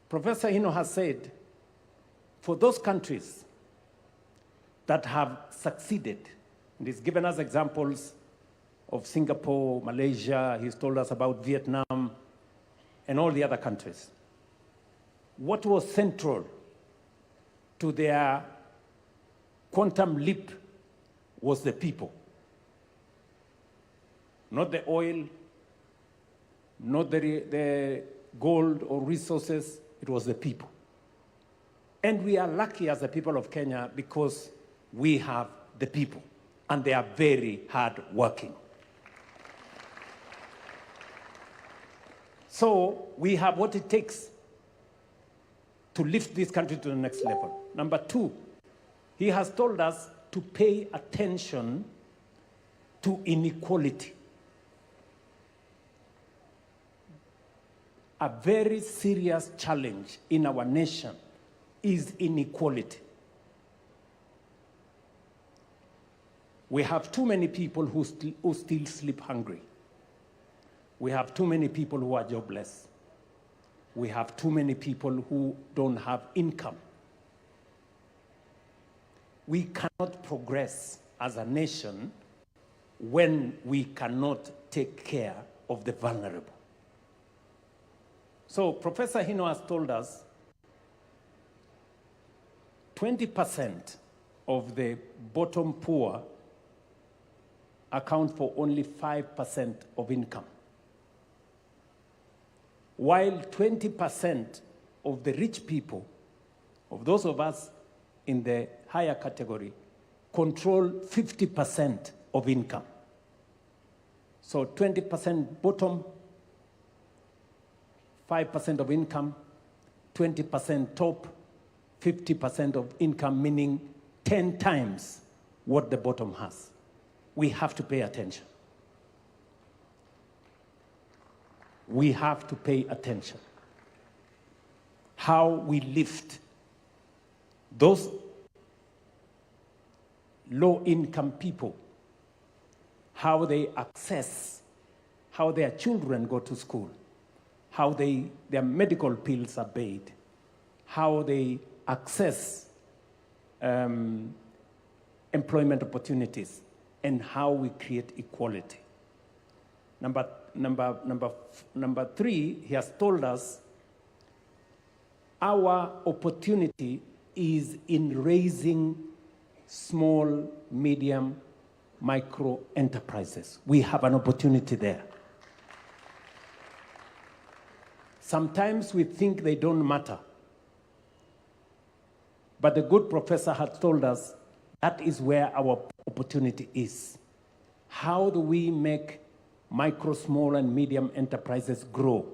Professor Hino has said, for those countries that have succeeded, and he's given us examples of Singapore, Malaysia, he's told us about Vietnam, and all the other countries. What was central to their quantum leap was the people. Not the oil, not the gold or resources, it was the people. And we are lucky as the people of Kenya because we have the people, and they are very hard working. So we have what it takes to lift this country to the next level. Number 2, he has told us to pay attention to inequality. A very serious challenge in our nation is inequality. We have too many people who still sleep hungry. We have too many people who are jobless. We have too many people who don't have income. We cannot progress as a nation when we cannot take care of the vulnerable. So Professor Hino has told us 20% of the bottom poor account for only 5% of income, while 20% of the rich people, of those of us in the higher category, control 50% of income. So 20% bottom, 5% of income, 20% top, 50% of income, meaning 10 times what the bottom has. We have to pay attention. We have to pay attention. How we lift those low-income people, how they access, how their children go to school, how their medical bills are paid, how they access employment opportunities, and how we create equality. Number 3, he has told us our opportunity is in raising small, medium, micro enterprises. We have an opportunity there. Sometimes we think they don't matter. But the good professor had told us that is where our opportunity is. How do we make micro, small, and medium enterprises grow?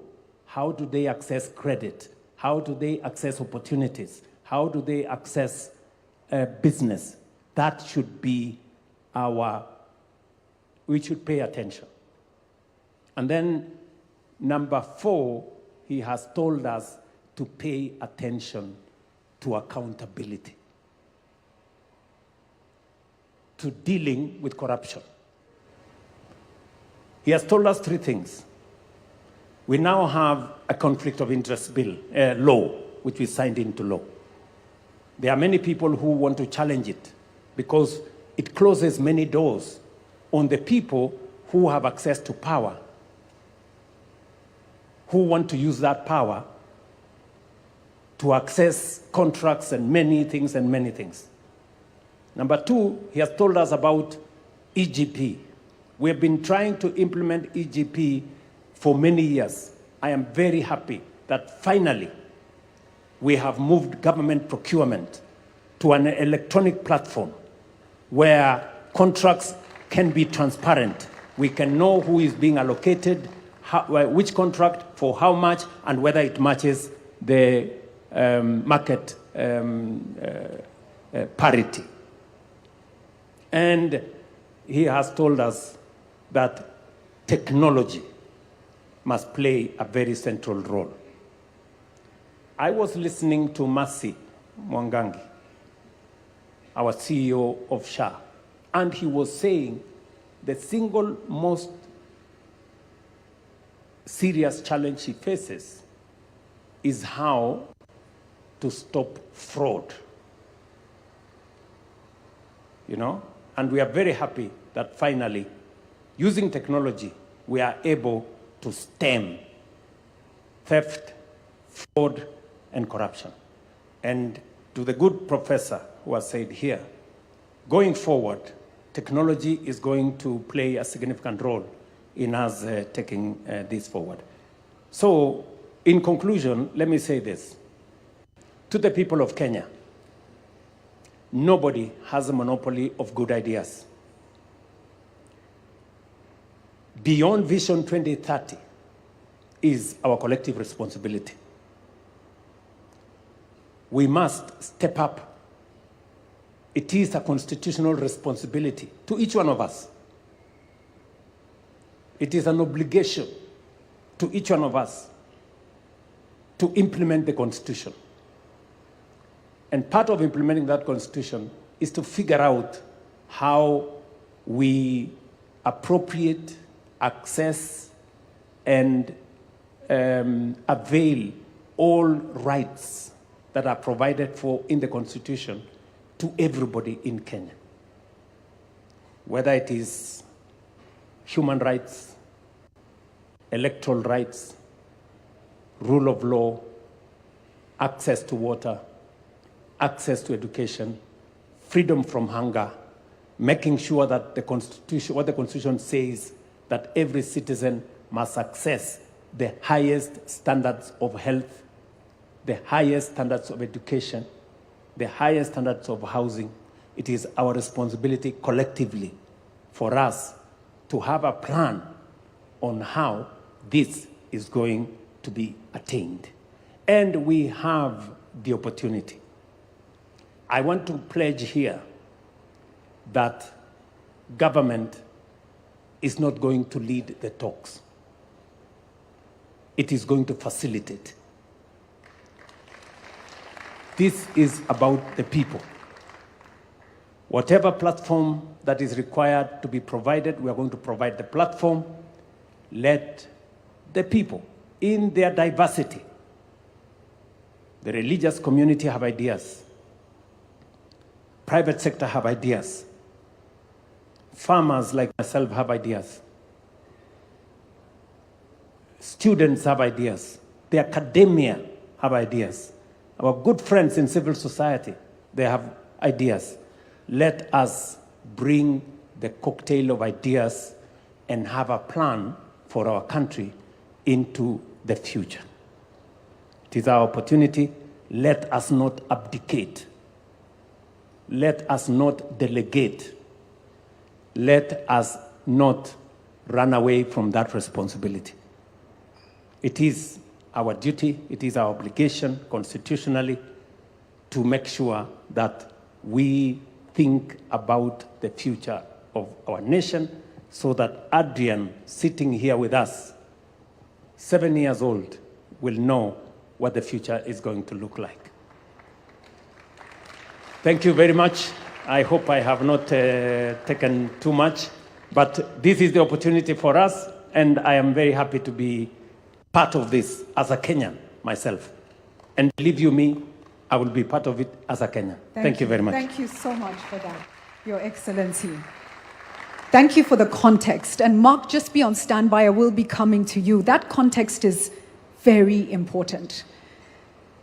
How do they access credit? How do they access opportunities? How do they access business? That should be we should pay attention. And then number 4, he has told us to pay attention to accountability, to dealing with corruption. He has told us 3 things. We now have a conflict of interest law, which we signed into law. There are many people who want to challenge it because it closes many doors on the people who have access to power, who want to use that power to access contracts and many things and many things. Number 2, he has told us about EGP. We have been trying to implement EGP for many years. I am very happy that finally we have moved government procurement to an electronic platform where contracts can be transparent. We can know who is being allocated, which contract, for how much, and whether it matches the market parity. And he has told us that technology must play a very central role. I was listening to Mercy Mwangangi, our CEO of SHA, and he was saying the single most serious challenge he faces is how to stop fraud. You know, and we are very happy that finally, using technology, we are able to stem theft, fraud, and corruption. And to the good professor who has said here, going forward, technology is going to play a significant role in us taking this forward. So, in conclusion, let me say this. To the people of Kenya, nobody has a monopoly of good ideas. Beyond Vision 2030 is our collective responsibility. We must step up. It is a constitutional responsibility to each one of us. It is an obligation to each one of us to implement the Constitution. And part of implementing that Constitution is to figure out how we appropriate, access, and avail all rights that are provided for in the Constitution to everybody in Kenya. Whether it is human rights, electoral rights, rule of law, access to water, access to education, freedom from hunger, making sure that the Constitution, what the Constitution says, that every citizen must access the highest standards of health, the highest standards of education, the highest standards of housing. It is our responsibility collectively for us to have a plan on how this is going to be attained. And we have the opportunity. I want to pledge here that government is not going to lead the talks. It is going to facilitate. This is about the people. Whatever platform that is required to be provided, we are going to provide the platform. Let the people, in their diversity, the religious community have ideas, private sector have ideas, farmers like myself have ideas, students have ideas, the academia have ideas, our good friends in civil society, they have ideas. Let us bring the cocktail of ideas and have a plan for our country into the future. It is our opportunity. Let us not abdicate. Let us not delegate. Let us not run away from that responsibility. It is our duty, it is our obligation constitutionally to make sure that we think about the future of our nation so that Adrian, sitting here with us, 7 years old, will know what the future is going to look like. Thank you very much. I hope I have not taken too much, but this is the opportunity for us, and I am very happy to be part of this as a Kenyan myself. And believe you me, I will be part of it as a Kenyan. Thank you very much. Thank you so much for that, Your Excellency. Thank you for the context. And Mark, just be on standby. I will be coming to you. That context is very important.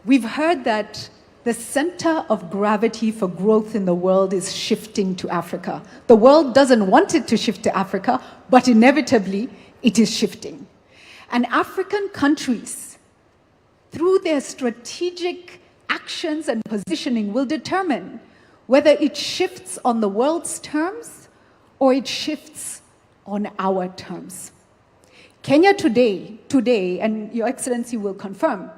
We've heard that the center of gravity for growth in the world is shifting to Africa. The world doesn't want it to shift to Africa, but inevitably it is shifting. And African countries, through their strategic actions and positioning, will determine whether it shifts on the world's terms or it shifts on our terms. Kenya today, and Your Excellency will confirm,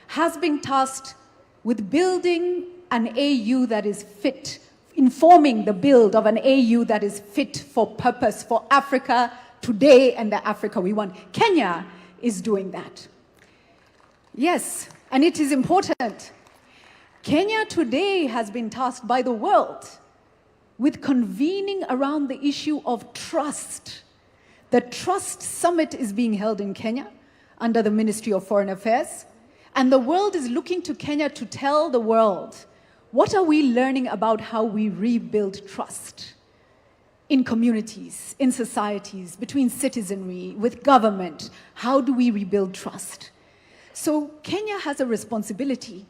has been tasked with building an AU that is fit, informing the build of an AU that is fit for purpose for Africa today and the Africa we want. Kenya is doing that. Yes, and it is important. Kenya today has been tasked by the world with convening around the issue of trust. The Trust Summit is being held in Kenya under the Ministry of Foreign Affairs, and the world is looking to Kenya to tell the world, what are we learning about how we rebuild trust in communities, in societies, between citizenry, with government? How do we rebuild trust? So Kenya has a responsibility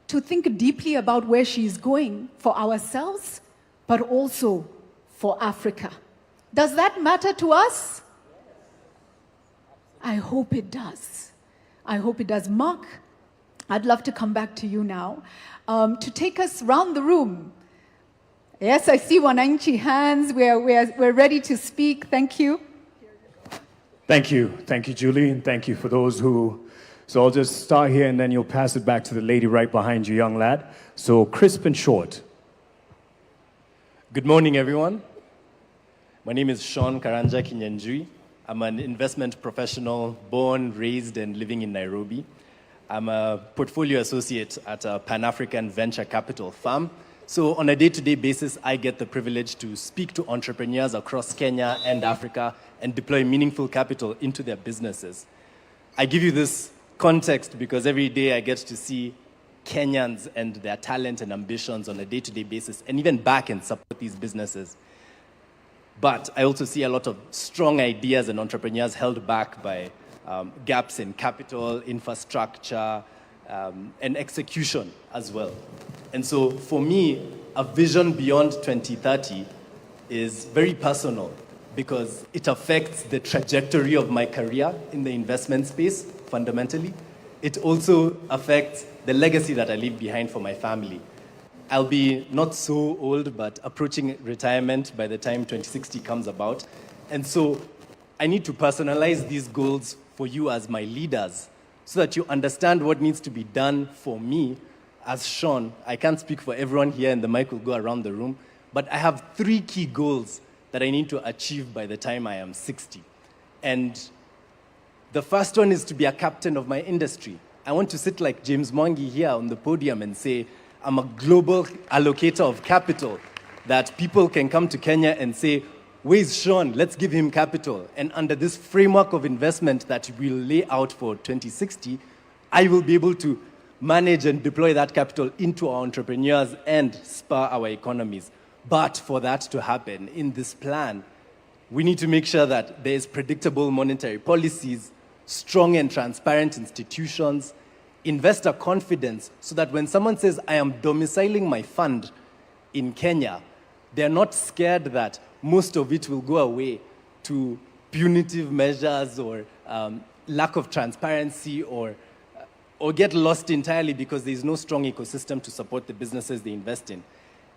to think deeply about where she is going for ourselves, but also for Africa. Does that matter to us? I hope it does. I hope it does. Mark, I'd love to come back to you now to take us round the room. Yes, I see Wananchi hands. We're ready to speak. Thank you. Thank you. Thank you, Julie, and thank you for those who... So I'll just start here and then you'll pass it back to the lady right behind you, young lad. So crisp and short. Good morning, everyone. My name is Sean Karanja Kinyanjui. I'm an investment professional, born, raised, and living in Nairobi. I'm a portfolio associate at a Pan-African venture capital firm. So on a day-to-day basis, I get the privilege to speak to entrepreneurs across Kenya and Africa and deploy meaningful capital into their businesses. I give you this context because every day I get to see Kenyans and their talent and ambitions on a day-to-day basis and even back and support these businesses. But I also see a lot of strong ideas and entrepreneurs held back by gaps in capital, infrastructure, and execution as well. And so for me, a vision beyond 2030 is very personal because it affects the trajectory of my career in the investment space, fundamentally. It also affects the legacy that I leave behind for my family. I'll be not so old, but approaching retirement by the time 2060 comes about. And so I need to personalize these goals for you as my leaders so that you understand what needs to be done for me as Sean. I can't speak for everyone here and the mic will go around the room, but I have 3 key goals that I need to achieve by the time I am 60. And the first one is to be a captain of my industry. I want to sit like James Mwangi here on the podium and say, I'm a global allocator of capital, that people can come to Kenya and say, where's Sean? Let's give him capital. And under this framework of investment that we'll lay out for 2060, I will be able to manage and deploy that capital into our entrepreneurs and spur our economies. But for that to happen in this plan, we need to make sure that there is predictable monetary policies, strong and transparent institutions, investor confidence, so that when someone says, I am domiciling my fund in Kenya, they're not scared that most of it will go away to punitive measures or lack of transparency or get lost entirely because there is no strong ecosystem to support the businesses they invest in.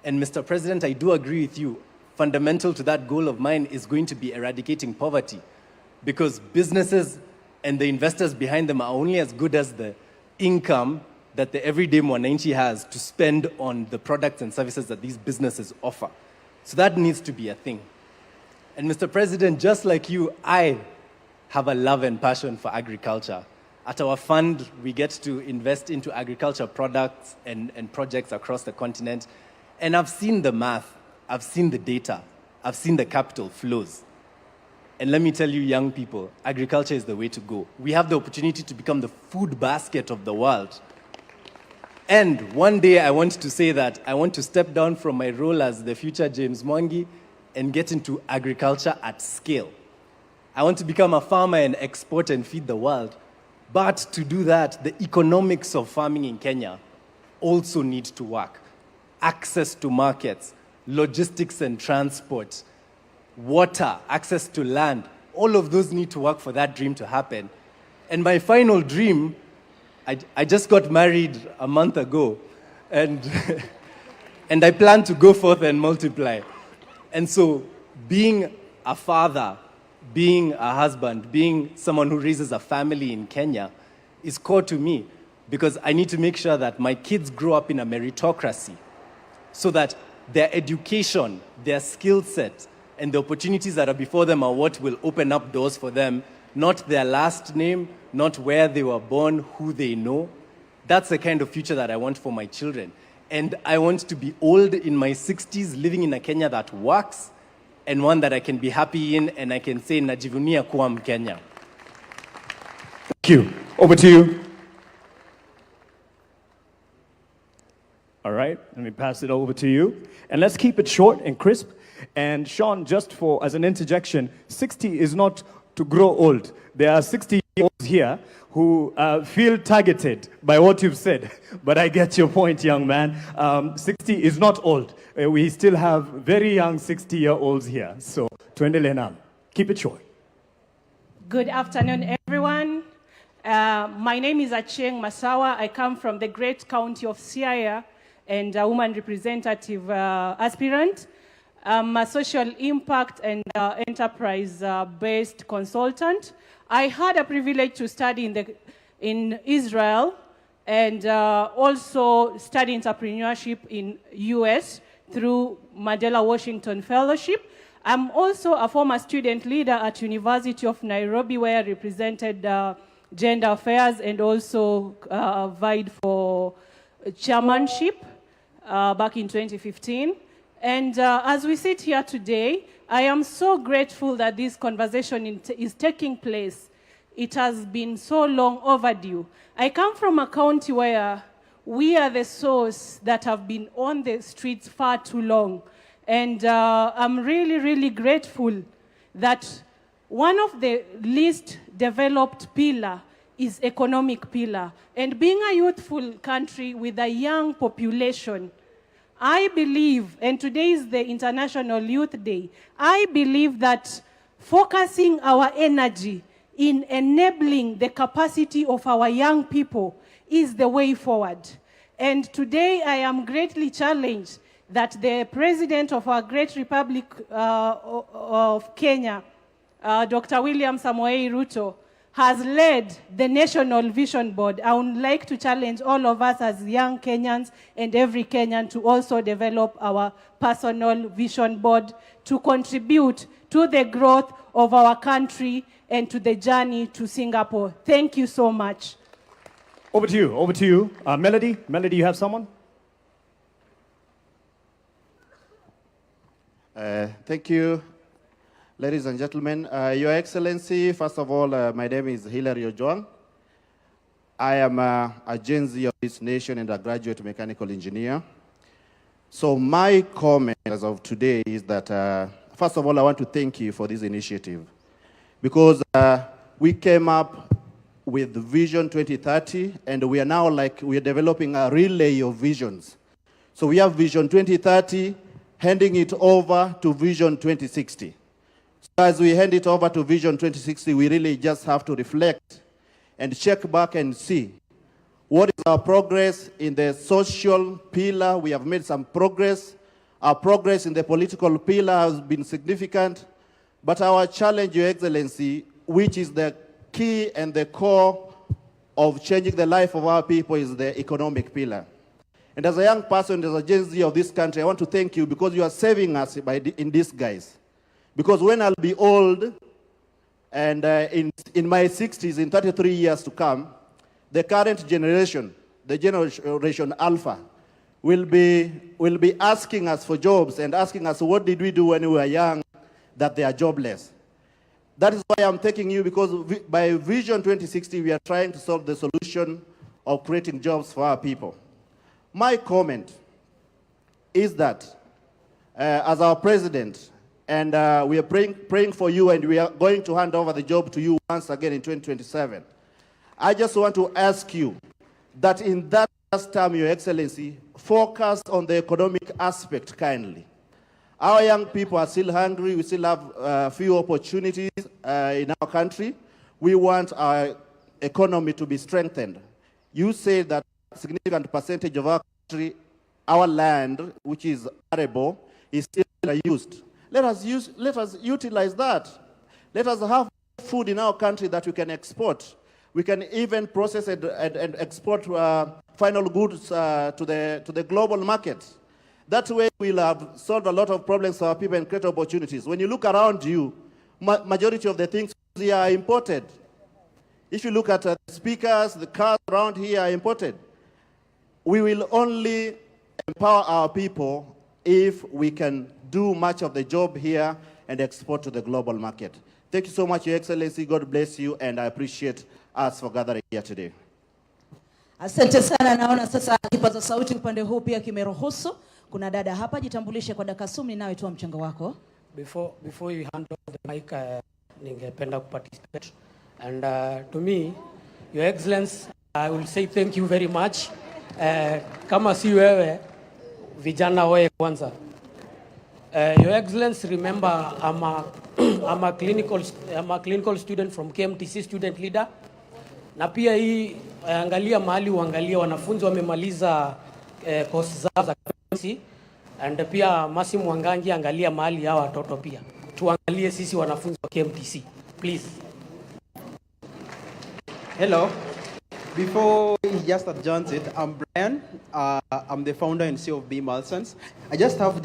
And Mr. President, I do agree with you. Fundamental to that goal of mine is going to be eradicating poverty because businesses and the investors behind them are only as good as the income that the everyday Mwananchi has to spend on the products and services that these businesses offer. So that needs to be a thing. And Mr. President, just like you, I have a love and passion for agriculture. At our fund, we get to invest into agriculture products and projects across the continent. And I've seen the math, I've seen the data, I've seen the capital flows. And let me tell you, young people, agriculture is the way to go. We have the opportunity to become the food basket of the world. And one day I want to say that I want to step down from my role as the future James Mwangi and get into agriculture at scale. I want to become a farmer and export and feed the world. But to do that, the economics of farming in Kenya also need to work. Access to markets, logistics and transport, water, access to land, all of those need to work for that dream to happen. And my final dream, I just got married a month ago, and, and I plan to go forth and multiply. And so being a father, being a husband, being someone who raises a family in Kenya is core to me because I need to make sure that my kids grow up in a meritocracy so that their education, their skill set, and the opportunities that are before them are what will open up doors for them not their last name, not where they were born, who they know. That's the kind of future that I want for my children. And I want to be old in my 60s, living in a Kenya that works, and one that I can be happy in, and I can say, najivunia kuwa Mkenya. Thank you. Over to you. All right, let me pass it over to you. And let's keep it short and crisp. And Sean, just for as an interjection, 60 is not to grow old. There are 60-year-olds here who feel targeted by what you've said. But I get your point, young man. 60 is not old. We still have very young 60-year-olds here. So, tuendelee nalo. Keep it short. Good afternoon, everyone. My name is Achieng Masawa. I come from the great county of Siaya and a woman representative aspirant. I'm a social impact and enterprise-based consultant. I had a privilege to study in Israel and also study entrepreneurship in US through Mandela Washington Fellowship. I'm also a former student leader at University of Nairobi, where I represented gender affairs and also vied for chairmanship back in 2015. And as we sit here today, I am so grateful that this conversation is taking place. It has been so long overdue. I come from a county where we are the source that have been on the streets far too long. And I'm really, really grateful that one of the least developed pillar is economic pillar. And being a youthful country with a young population, I believe, and today is the International Youth Day, I believe that focusing our energy in enabling the capacity of our young people is the way forward. And today I am greatly challenged that the President of our great Republic of Kenya, Dr. William Samoei Ruto, has led the National Vision Board. I would like to challenge all of us as young Kenyans and every Kenyan to also develop our personal vision board to contribute to the growth of our country and to the journey to Singapore. Thank you so much. Over to you, over to you. Melody, Melody, you have someone? Thank you, ladies and gentlemen. Your Excellency, first of all, my name is Hilary Ojwang. I am a Gen Z of this nation and a graduate mechanical engineer. So my comment as of today is that, first of all, I want to thank you for this initiative because we came up with Vision 2030 and we are now we are developing a relay of visions. So we have Vision 2030, handing it over to Vision 2060. So as we hand it over to Vision 2060, we really just have to reflect and check back and see what is our progress in the social pillar. We have made some progress. Our progress in the political pillar has been significant. But our challenge, Your Excellency, which is the key and the core of changing the life of our people, is the economic pillar. And as a young person, as a Gen Z of this country, I want to thank you because you are saving us in disguise. Because when I'll be old, and in my 60s, in 33 years to come, the current generation, the generation Alpha, will be asking us for jobs and asking us, what did we do when we were young that they are jobless? That is why I'm taking you, because by Vision 2060, we are trying to solve the solution of creating jobs for our people. My comment is that as our president, and we are praying for you, and we are going to hand over the job to you once again in 2027. I just want to ask you that in that last term, Your Excellency, focus on the economic aspect kindly. Our young people are still hungry. We still have few opportunities in our country. We want our economy to be strengthened. You say that a significant percentage of our country, our land, which is arable, is still used. Let us utilize that. Let us have food in our country that we can export. We can even process it and export final goods to the global market. That way we'll have solved a lot of problems for our people and create opportunities. When you look around you, majority of the things they are imported. If you look at the speakers, the cars around here are imported. We will only empower our people if we can do much of the job here and export to the global market. Thank you so much, Your Excellency. God bless you, and I appreciate us for gathering here today. Asante sana. Naona sasa kipaza sauti upande huu pia kimeruhusu. Kuna dada hapa, jitambulishe kwa dakika 10 nawe toa mchango wako. Before you hand over the mic, ningependa participate. And to me, Your Excellency, I will say thank you very much. Kama si wewe, vijana wewe kwanza. Your Excellency, remember I'm a clinical student from KMTC, student leader. Na pia hii angalia mahali uangalia wanafunzi wamemaliza course zao za KMTC, and pia Masi Mwangangi angalia mahali hawa watoto pia. Tuangalie sisi wanafunzi wa KMTC, please. Hello. Before he just adjourns it, I'm Brian. I'm the founder and CEO of B. Malsons. I just have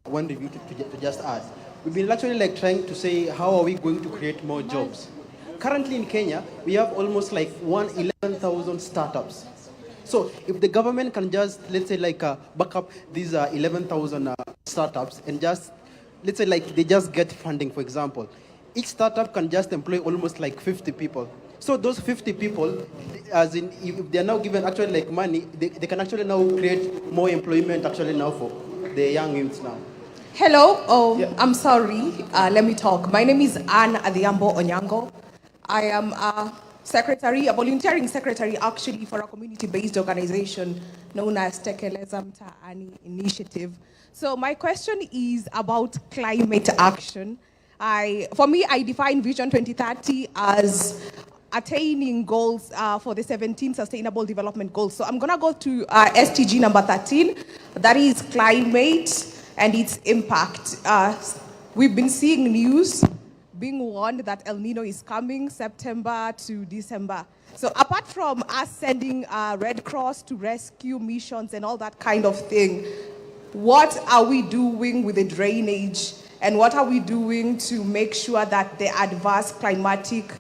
one review to just ask. We've been actually trying to say how are we going to create more jobs. Currently in Kenya, we have almost 11,000 startups. So if the government can just, let's say back up these 11,000 startups and just, let's say they just get funding, for example. Each startup can just employ almost 50 people. So those 50 people, as in, if they are now given actually money, they can actually now create more employment actually now for the young youths now. Hello, I'm sorry, let me talk. My name is Anne Adhiambo Onyango. I am a volunteering secretary actually for a community-based organization known as Tekeleza Mtaani Initiative. So my question is about climate action. For me, I define Vision 2030 as attaining goals for the 17 Sustainable Development Goals. So I'm gonna go to SDG number 13, that is climate and its impact. We've been seeing news being warned that El Nino is coming September to December. So apart from us sending Red Cross to rescue missions and all that kind of thing, what are we doing with the drainage? And what are we doing to make sure that the adverse climatic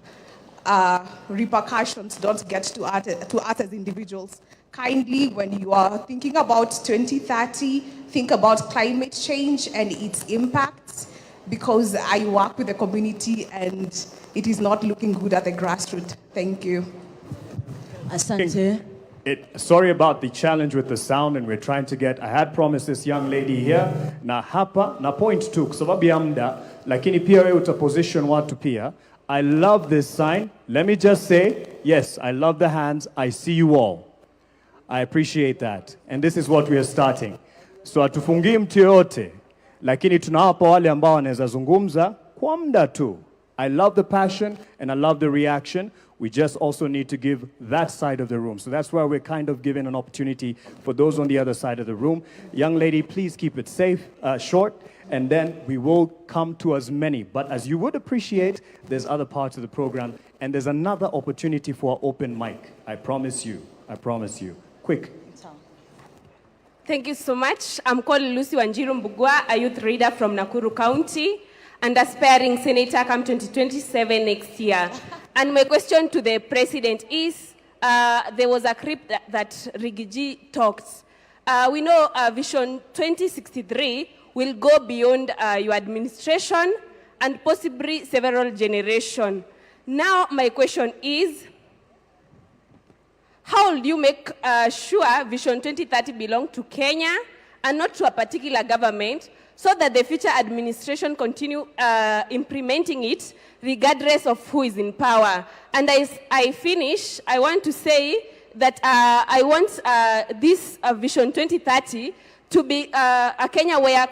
repercussions don't get to us as individuals? Kindly, when you are thinking about 2030, think about climate change and its impacts, because I work with the community and it is not looking good at the grassroots. Thank you. Asante. Sorry about the challenge with the sound, and we're trying to get, I had promised this young lady here, na hapa, na point two, kwa sababu ya muda, lakini pia wewe utaposition watu pia. I love this sign. Let me just say, yes, I love the hands. I see you all. I appreciate that. And this is what we are starting. So hatufungii mtu yoyote, lakini tunawapa wale ambao wanaweza zungumza kwa muda tu. I love the passion and I love the reaction. We just also need to give that side of the room. So that's why we're kind of giving an opportunity for those on the other side of the room. Young lady, please keep it safe, short, and then we will come to as many. But as you would appreciate, there's other parts of the program, and there's another opportunity for an open mic. I promise you. I promise you. Quick. Thank you so much. I'm called Lucy Wanjiru Mbugua, a youth leader from Nakuru County and aspiring senator come 2027 next year. And my question to the president is, there was a clip that Rigiji talked. We know Vision 2063 will go beyond your administration and possibly several generations. Now my question is, how will you make sure Vision 2030 belongs to Kenya and not to a particular government, so that the future administration continue implementing it regardless of who is in power? And as I finish, I want to say that I want this Vision 2030 to be a Kenya where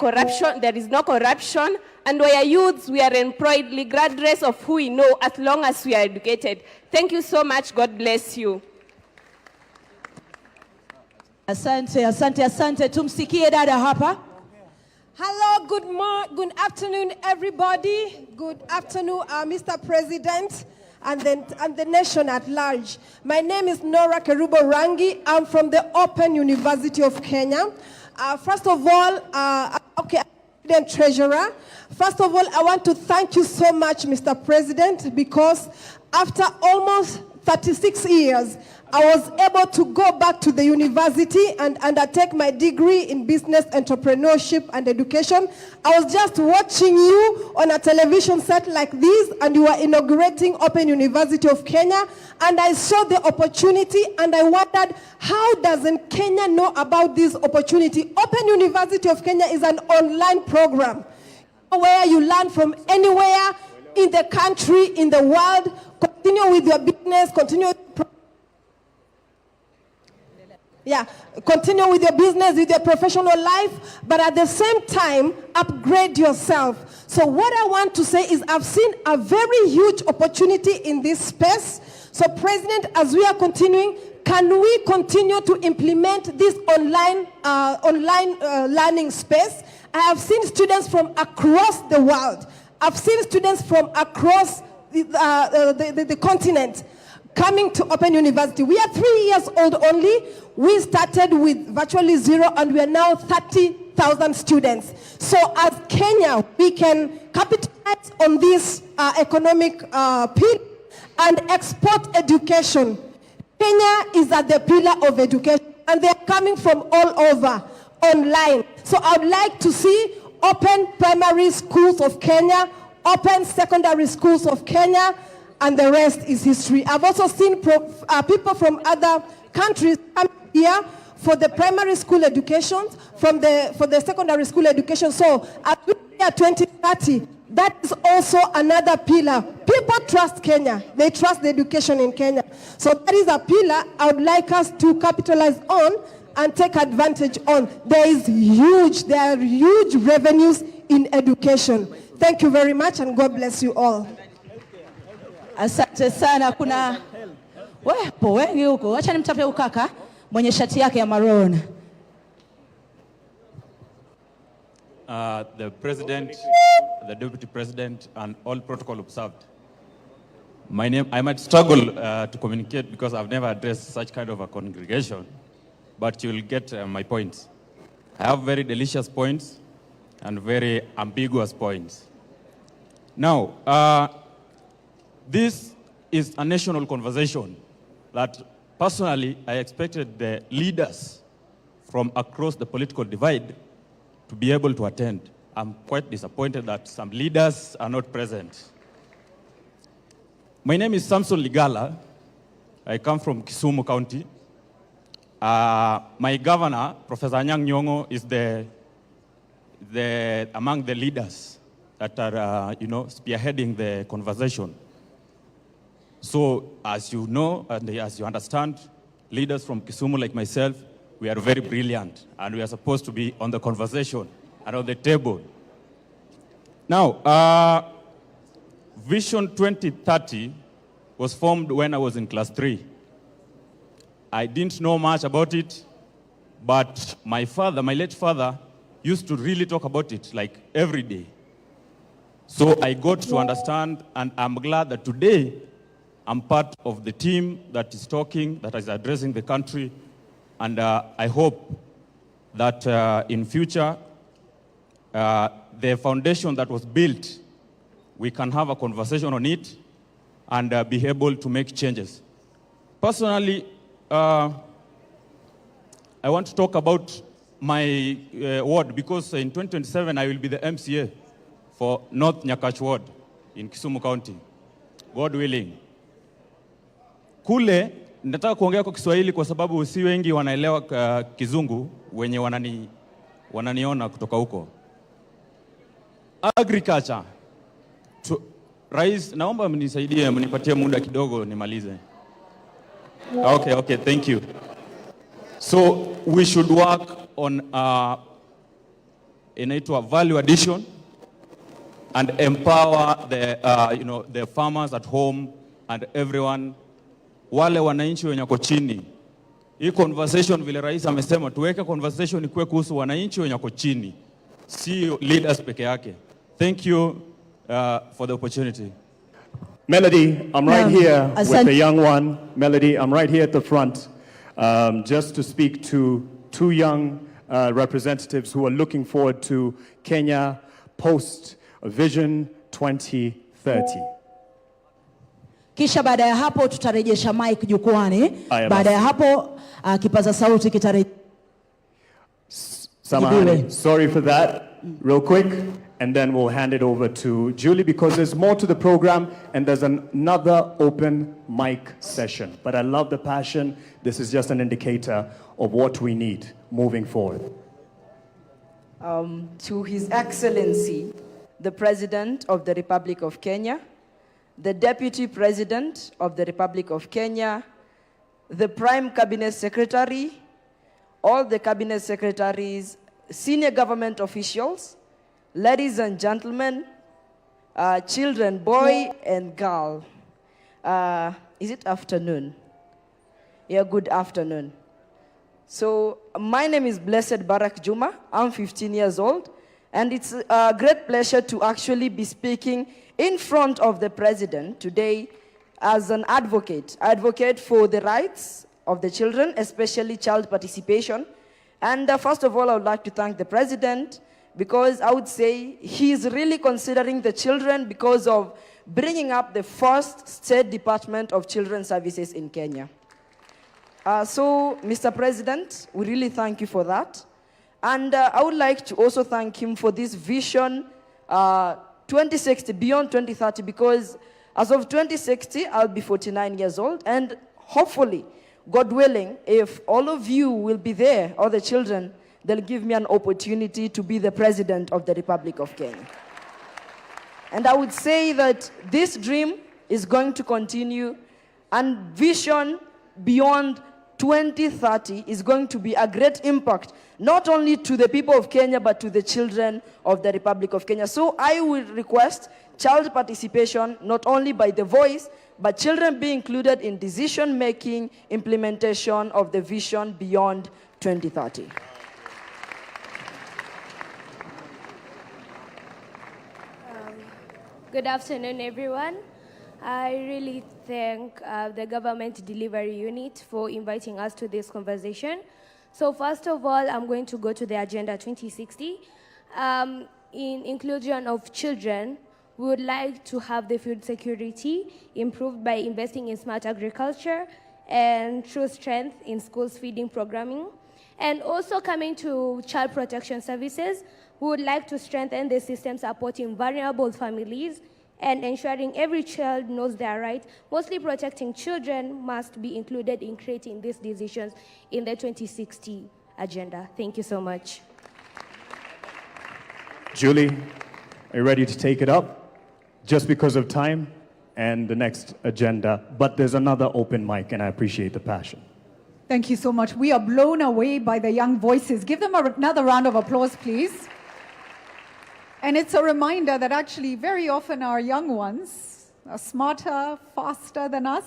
there is no corruption, and where youths, we are employed regardless of who we know, as long as we are educated. Thank you so much. God bless you. Asante, asante, asante. Tumsikie dada hapa. Hello, good afternoon, everybody. Good afternoon, Mr. President and the nation at large. My name is Nora Kerubo Rangi. I'm from the Open University of Kenya. First of all, okay, Student Treasurer. First of all, I want to thank you so much, Mr. President, because after almost 36 years, I was able to go back to the university and undertake my degree in business entrepreneurship and education. I was just watching you on a television set like this, and you were inaugurating Open University of Kenya, and I saw the opportunity, and I wondered, how doesn't Kenya know about this opportunity? Open University of Kenya is an online program where you learn from anywhere in the country, in the world. Continue with your business, continue with your business, with your professional life, but at the same time, upgrade yourself. So what I want to say is I've seen a very huge opportunity in this space. So President, as we are continuing, can we continue to implement this online learning space? I have seen students from across the world. I've seen students from across the continent coming to Open University. We are 3 years old only. We started with virtually zero, and we are now 30,000 students. So as Kenya, we can capitalize on this economic pillar and export education. Kenya is at the pillar of education, and they are coming from all over online. So I would like to see Open Primary Schools of Kenya, Open Secondary Schools of Kenya, and the rest is history. I've also seen people from other countries come here for the primary school education, for the secondary school education. So at 2030, that is also another pillar. People trust Kenya. They trust the education in Kenya. So that is a pillar I would like us to capitalize on and take advantage on. There are huge revenues in education. Thank you very much, and God bless you all. Asante sana. Kuna wepo wengi huko. Acha nimtape ukaka mwenye shati yake ya maroon. The President, the Deputy President, and all protocol observed. My name, I might struggle to communicate because I've never addressed such kind of a congregation, but you'll get my points. I have very delicious points and very ambiguous points. Now, this is a national conversation that personally I expected the leaders from across the political divide to be able to attend. I'm quite disappointed that some leaders are not present. My name is Samson Ligala. I come from Kisumu County. My governor, Professor Anyang' Nyong'o, is among the leaders that are, spearheading the conversation. So, as you know, and as you understand, leaders from Kisumu like myself, we are very brilliant, and we are supposed to be on the conversation and on the table. Now, Vision 2030 was formed when I was in class 3. I didn't know much about it, but my late father, used to really talk about it like every day. So I got to understand, and I'm glad that today I'm part of the team that is talking, that is addressing the country, and I hope that in future, the foundation that was built, we can have a conversation on it and be able to make changes. Personally, I want to talk about my ward, because in 2027 I will be the MCA for North Nyakach ward in Kisumu County, God willing. Kule, nataka kuongea kwa Kiswahili kwa sababu si wengi wanaelewa Kizungu wenye wananiona kutoka huko. Agriculture. Rais, naomba mnisaidie, mnipatie muda kidogo nimalize. Okay, thank you. So we should work on inaitwa value addition and empower the farmers at home and everyone, wale wananchi wenye wako chini. Hii conversation vile rais amesema tuweke conversation ikuwe kuhusu wananchi wenye wako chini, si leaders peke yake. Thank you for the opportunity. Melody, I'm right here with the young one. Melody, I'm right here at the front, just to speak to two young representatives who are looking forward to Kenya post Vision 2030. Kisha baada ya hapo tutarejesha mic jukwani. Aya, Baada ya hapo kipaza sauti kitarejeshwa. Samahani, sorry for that. Real quick, and then we'll hand it over to Julie because there's more to the program and there's another open mic session. But I love the passion. This is just an indicator of what we need moving forward. To His Excellency, the President of the Republic of Kenya, the Deputy President of the Republic of Kenya, the Prime Cabinet Secretary, all the Cabinet Secretaries, senior government officials, ladies and gentlemen, children, boy and girl. Is it afternoon? Yeah, good afternoon. So my name is Blessed Barak Juma. I'm 15 years old, and it's a great pleasure to actually be speaking in front of the President today as an advocate. I advocate for the rights of the children, especially child participation. And first of all, I would like to thank the President because I would say he's really considering the children because of bringing up the first State Department of Children's Services in Kenya. So, Mr. President, we really thank you for that. And I would like to also thank him for this vision 2060, beyond 2030, because as of 2060, I'll be 49 years old, and hopefully, God willing, if all of you will be there, all the children, they'll give me an opportunity to be the President of the Republic of Kenya. And I would say that this dream is going to continue, and vision beyond 2030 is going to be a great impact, not only to the people of Kenya, but to the children of the Republic of Kenya. So I will request child participation, not only by the voice, but children be included in decision-making, implementation of the vision beyond 2030. Good afternoon, everyone. I really thank the Government Delivery Unit for inviting us to this conversation. So first of all, I'm going to go to the Agenda 2060. In inclusion of children, we would like to have the food security improved by investing in smart agriculture and true strength in schools feeding programming. And also coming to child protection services, we would like to strengthen the system supporting vulnerable families and ensuring every child knows their rights. Mostly protecting children must be included in creating these decisions in the 2060 agenda. Thank you so much. Julie, are you ready to take it up? Just because of time and the next agenda, but there's another open mic, and I appreciate the passion. Thank you so much. We are blown away by the young voices. Give them another round of applause, please. And it's a reminder that actually very often our young ones are smarter, faster than us,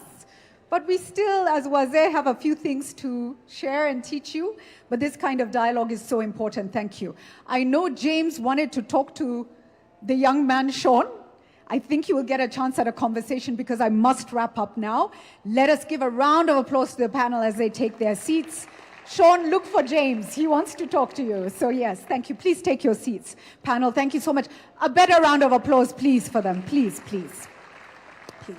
but we still, as Wazir, have a few things to share and teach you, but this kind of dialogue is so important. Thank you. I know James wanted to talk to the young man, Sean. I think you will get a chance at a conversation because I must wrap up now. Let us give a round of applause to the panel as they take their seats. Sean, look for James. He wants to talk to you. So yes, thank you. Please take your seats. Panel, thank you so much. A better round of applause, please, for them. Please, please. Please.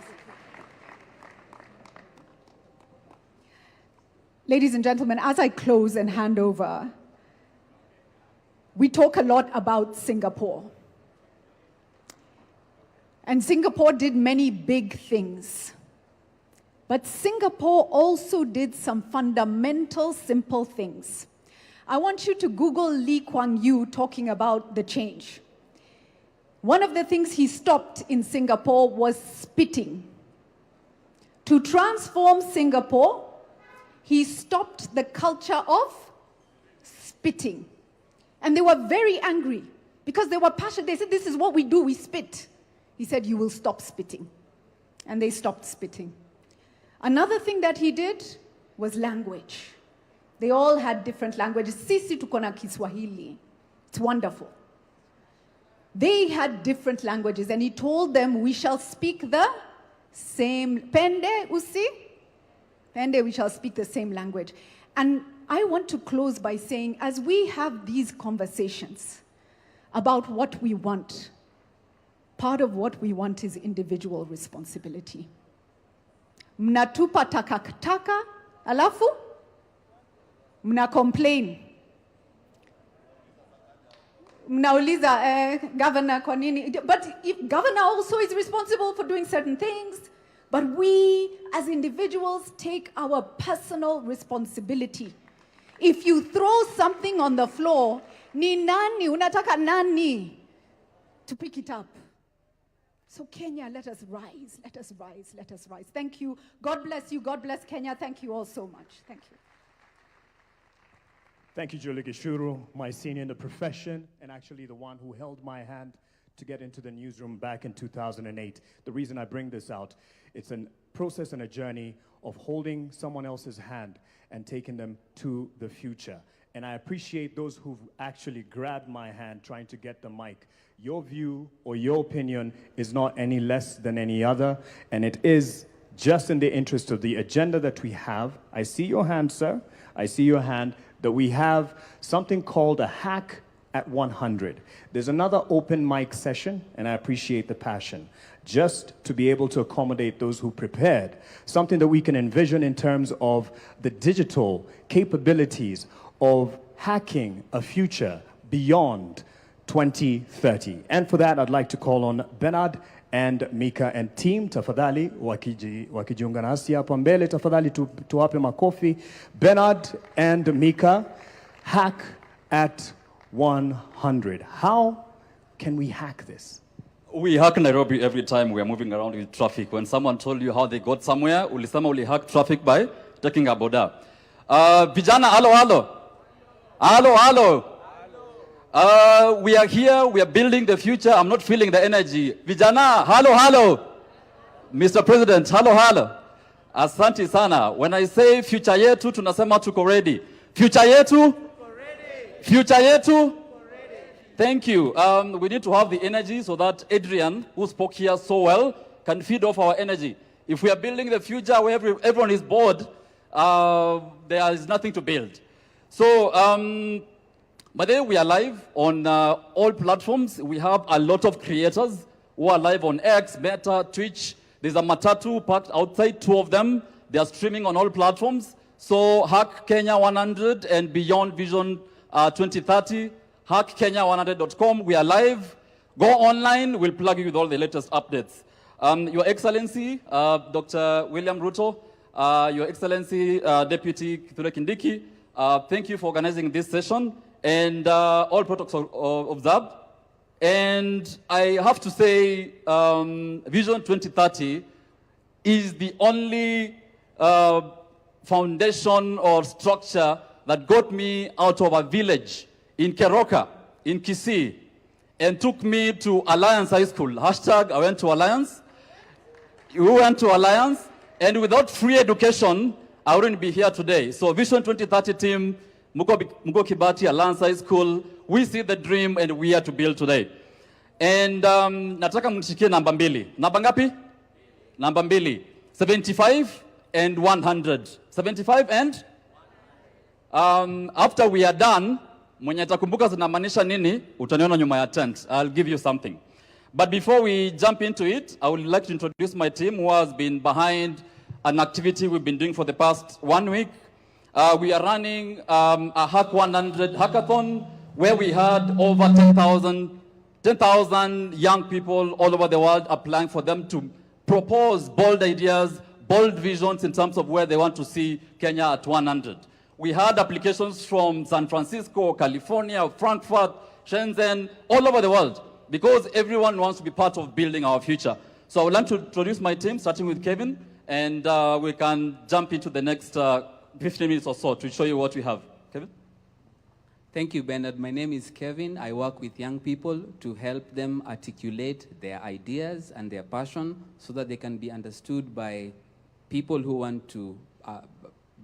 Ladies and gentlemen, as I close and hand over, we talk a lot about Singapore. And Singapore did many big things. But Singapore also did some fundamental, simple things. I want you to Google Lee Kuan Yew talking about the change. One of the things he stopped in Singapore was spitting. To transform Singapore, he stopped the culture of spitting. And they were very angry because they were passionate. They said, this is what we do, we spit. He said, you will stop spitting. And they stopped spitting. Another thing that he did was language. They all had different languages. Sisi tuko na Kiswahili. It's wonderful. They had different languages, and he told them, we shall speak the same. Pende, usi? Pende, we shall speak the same language. And I want to close by saying, as we have these conversations about what we want, part of what we want is individual responsibility. Mnatupa takataka, alafu mna complain. Mnauliza, governor kwa nini? But if governor also is responsible for doing certain things, but we as individuals take our personal responsibility. If you throw something on the floor, ni nani, unataka nani to pick it up? So Kenya, let us rise, let us rise, let us rise. Thank you. God bless you. God bless Kenya. Thank you all so much. Thank you. Thank you, Julie Gishuru, my senior in the profession, and actually the one who held my hand to get into the newsroom back in 2008. The reason I bring this out, it's a process and a journey of holding someone else's hand and taking them to the future. And I appreciate those who've actually grabbed my hand trying to get the mic. Your view or your opinion is not any less than any other, and it is just in the interest of the agenda that we have. I see your hand, sir. I see your hand. That we have something called a hack at 100. There's another open mic session, and I appreciate the passion, just to be able to accommodate those who prepared, something that we can envision in terms of the digital capabilities of hacking a future beyond 2030. And for that, I'd like to call on Bernard and Mika and team, tafadhali wakijiunga nasi hapa mbele, tafadhali tuwape makofi. Bernard and Mika, hack at 100. How can we hack this? We hack Nairobi every time we are moving around with traffic. When someone told you how they got somewhere, ulisema uli hack traffic by taking a boda. Vijana, hello. We are here, we are building the future. I'm not feeling the energy. Vijana, hello. Mr. President, hello. Asante sana. When I say future yetu, tunasema tuko ready. Future yetu? Future yetu? Thank you. We need to have the energy so that Adrian, who spoke here so well, can feed off our energy. If we are building the future where everyone is bored, there is nothing to build. So, by the way, we are live on all platforms. We have a lot of creators who are live on X, Meta, Twitch. There's a Matatu parked outside, 2 of them. They are streaming on all platforms. So Hack Kenya 100 and Beyond Vision 2030, hackkenya100.com. We are live. Go online. We'll plug you with all the latest updates. Your Excellency, Dr. William Ruto, Your Excellency, Deputy Kithure Kindiki, thank you for organizing this session. And all protocols observed. And I have to say, Vision 2030 is the only foundation or structure that got me out of a village in Keroka, in Kisii, and took me to Alliance High School. Hashtag, I went to Alliance. We went to Alliance, and without free education, I wouldn't be here today. So Vision 2030 team, Mugo Kibati, Alliance High School, we see the dream and we are to build today. And nataka mnishikie namba mbili. Namba ngapi? Namba mbili. 75 and 100. 75 and? After we are done, mwenye atakumbuka zinamaanisha nini, utaniona nyuma ya tent. I'll give you something. But before we jump into it, I would like to introduce my team who has been behind an activity we've been doing for the past 1 week. We are running a Hack 100 hackathon where we had over 10,000 young people all over the world applying for them to propose bold ideas, bold visions in terms of where they want to see Kenya at 100. We had applications from San Francisco, California, Frankfurt, Shenzhen, all over the world, because everyone wants to be part of building our future. So I would like to introduce my team, starting with Kevin, and we can jump into the next 15 minutes or so to show you what we have. Kevin? Thank you, Bernard. My name is Kevin. I work with young people to help them articulate their ideas and their passion so that they can be understood by people who want to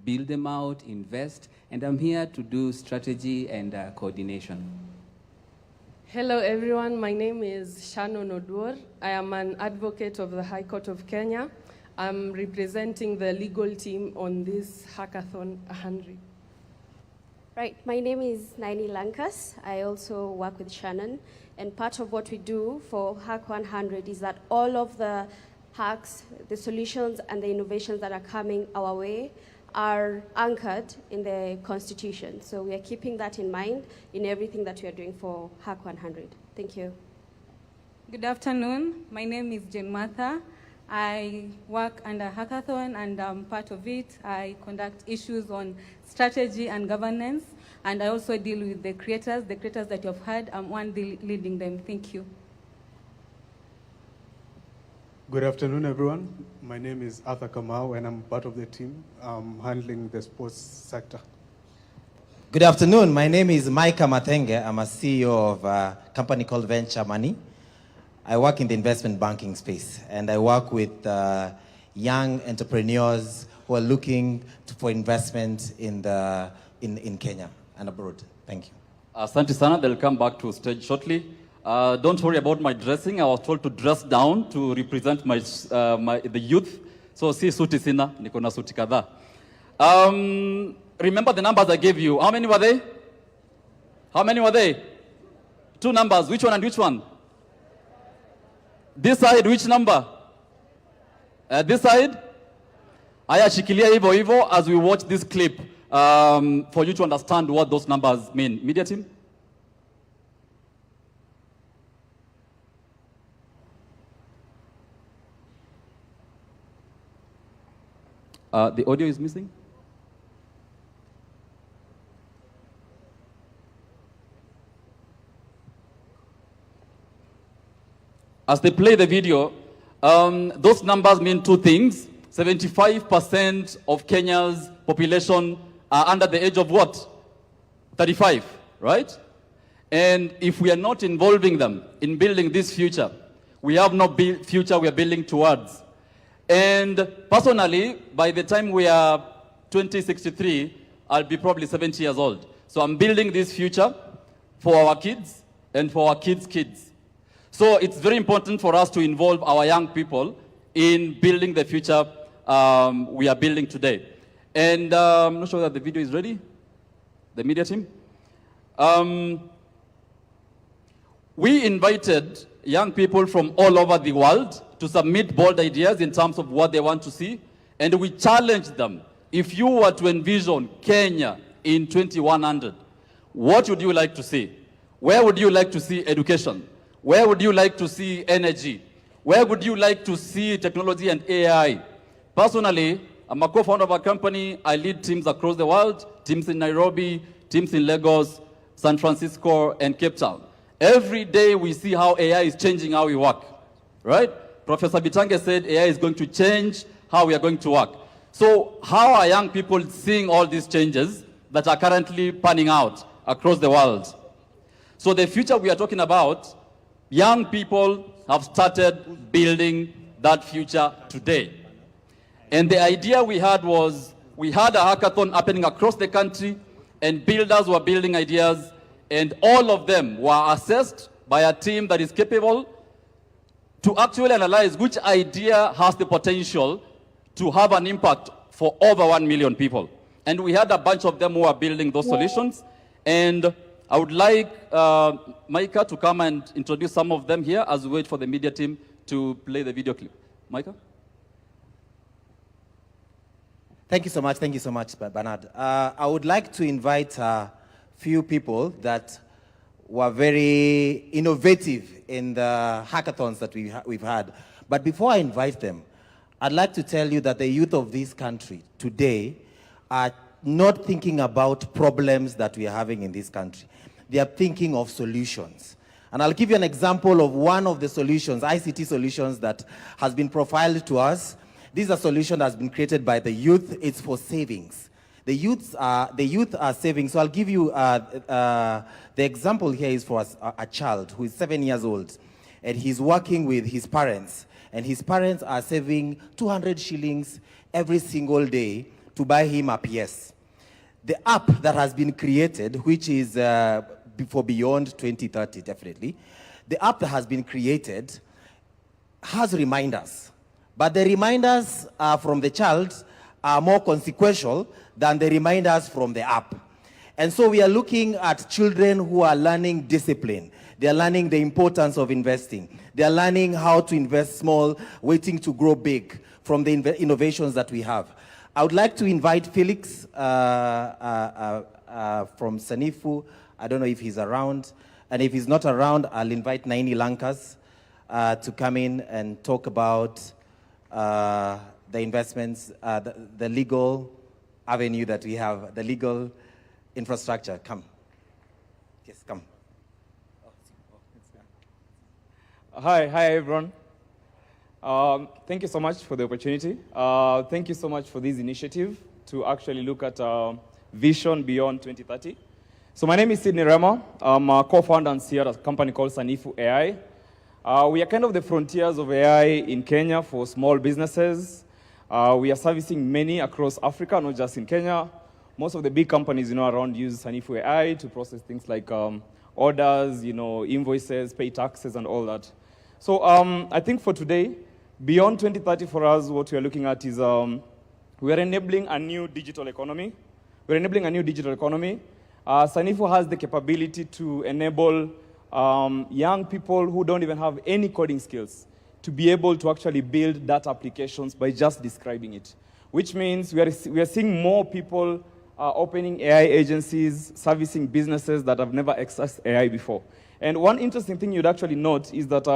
build them out, invest, and I'm here to do strategy and coordination. Hello, everyone. My name is Shannon Oduor. I am an advocate of the High Court of Kenya. I'm representing the legal team on this Hackathon 100. Right, my name is Naini Lankas. I also work with Shannon, and part of what we do for Hack 100 is that all of the hacks, the solutions, and the innovations that are coming our way are anchored in the Constitution. So we are keeping that in mind in everything that we are doing for Hack 100. Thank you. Good afternoon. My name is Jane Martha. I work under Hackathon, and part of it, I conduct issues on strategy and governance, and I also deal with the creators that you've heard. I'm one leading them. Thank you. Good afternoon, everyone. My name is Arthur Kamau, and I'm part of the team handling the sports sector. Good afternoon. My name is Micah Mathenge. I'm a CEO of a company called Venture Money. I work in the investment banking space, and I work with young entrepreneurs who are looking for investment in Kenya and abroad. Thank you. Asante sana. They'll come back to stage shortly. Don't worry about my dressing. I was told to dress down to represent the youth. So si suti sina, niko na suti kadhaa. Remember the numbers I gave you. How many were they? How many were they? 2 numbers. Which one and which one? This side, which number? This side? Aya shikilia hivyo hivyo as we watch this clip for you to understand what those numbers mean. Media team? The audio is missing? As they play the video, those numbers mean 2 things. 75% of Kenya's population are under the age of what? 35, right? And if we are not involving them in building this future, we have no future we are building towards. And personally, by the time we are 2063, I'll be probably 70 years old. So I'm building this future for our kids and for our kids' kids. So it's very important for us to involve our young people in building the future we are building today. And I'm not sure that the video is ready. The media team. We invited young people from all over the world to submit bold ideas in terms of what they want to see. And we challenged them. If you were to envision Kenya in 2100, what would you like to see? Where would you like to see education? Where would you like to see energy? Where would you like to see technology and AI? Personally, I'm a co-founder of a company. I lead teams across the world, teams in Nairobi, teams in Lagos, San Francisco, and Cape Town. Every day we see how AI is changing how we work, right? Professor Bitange said AI is going to change how we are going to work. So how are young people seeing all these changes that are currently panning out across the world? So the future we are talking about, young people have started building that future today. And the idea we had was, we had a hackathon happening across the country, and builders were building ideas, and all of them were assessed by a team that is capable to actually analyze which idea has the potential to have an impact for over 1 million people. And we had a bunch of them who are building those solutions. And I would like Micah to come and introduce some of them here as we wait for the media team to play the video clip. Micah? Thank you so much, Bernard. I would like to invite a few people that were very innovative in the hackathons that we've had. But before I invite them, I'd like to tell you that the youth of this country today are not thinking about problems that we are having in this country. They are thinking of solutions. And I'll give you an example of one of the solutions, ICT solutions, that has been profiled to us. This is a solution that has been created by the youth. It's for savings. The youth are saving. So I'll give you the example here is for a child who is 7 years old, and he's working with his parents, and his parents are saving 200 shillings every single day to buy him a PS. The app that has been created, which is for beyond 2030, definitely, the app that has been created has reminders. But the reminders from the child are more consequential than the reminders from the app. And so we are looking at children who are learning discipline. They are learning the importance of investing. They are learning how to invest small, waiting to grow big from the innovations that we have. I would like to invite Felix from Sanifu. I don't know if he's around. And if he's not around, I'll invite Naini Lankas to come in and talk about the investments, the legal avenue that we have, the legal infrastructure. Come. Yes, come. Hi everyone. Thank you so much for the opportunity. Thank you so much for this initiative to actually look at Vision Beyond 2030. So my name is Sidney Rema. I'm a co-founder and CEO at a company called Sanifu AI. We are kind of the frontiers of AI in Kenya for small businesses. We are servicing many across Africa, not just in Kenya. Most of the big companies, around use Sanifu AI to process things like orders, invoices, pay taxes, and all that. So I think for today, beyond 2030 for us, what we are looking at is we are enabling a new digital economy. We're enabling a new digital economy. Sanifu has the capability to enable young people who don't even have any coding skills to be able to actually build data applications by just describing it, which means we are seeing more people opening AI agencies, servicing businesses that have never accessed AI before. And one interesting thing you'd actually note is that,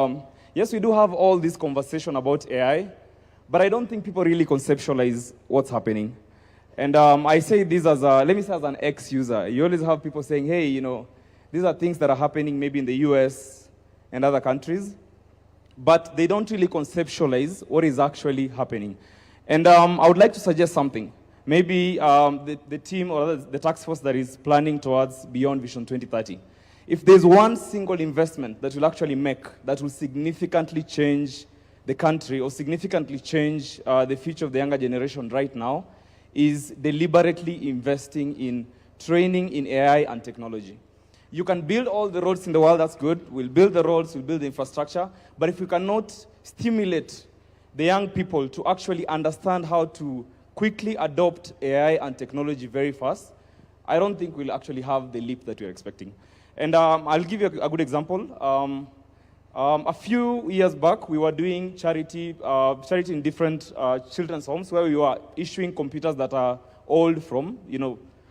yes, we do have all this conversation about AI, but I don't think people really conceptualize what's happening. And I say this as let me say as an ex-user. You always have people saying, hey, these are things that are happening maybe in the US and other countries, but they don't really conceptualize what is actually happening. And I would like to suggest something. Maybe the team or the task force that is planning towards Beyond Vision 2030, if there's one single investment that will actually make, that will significantly change the country or significantly change the future of the younger generation right now, is deliberately investing in training in AI and technology. You can build all the roads in the world, that's good. We'll build the roads, we'll build the infrastructure. But if we cannot stimulate the young people to actually understand how to quickly adopt AI and technology very fast, I don't think we'll actually have the leap that we're expecting. And I'll give you a good example. A few years back, we were doing charity in different children's homes where we were issuing computers that are old from,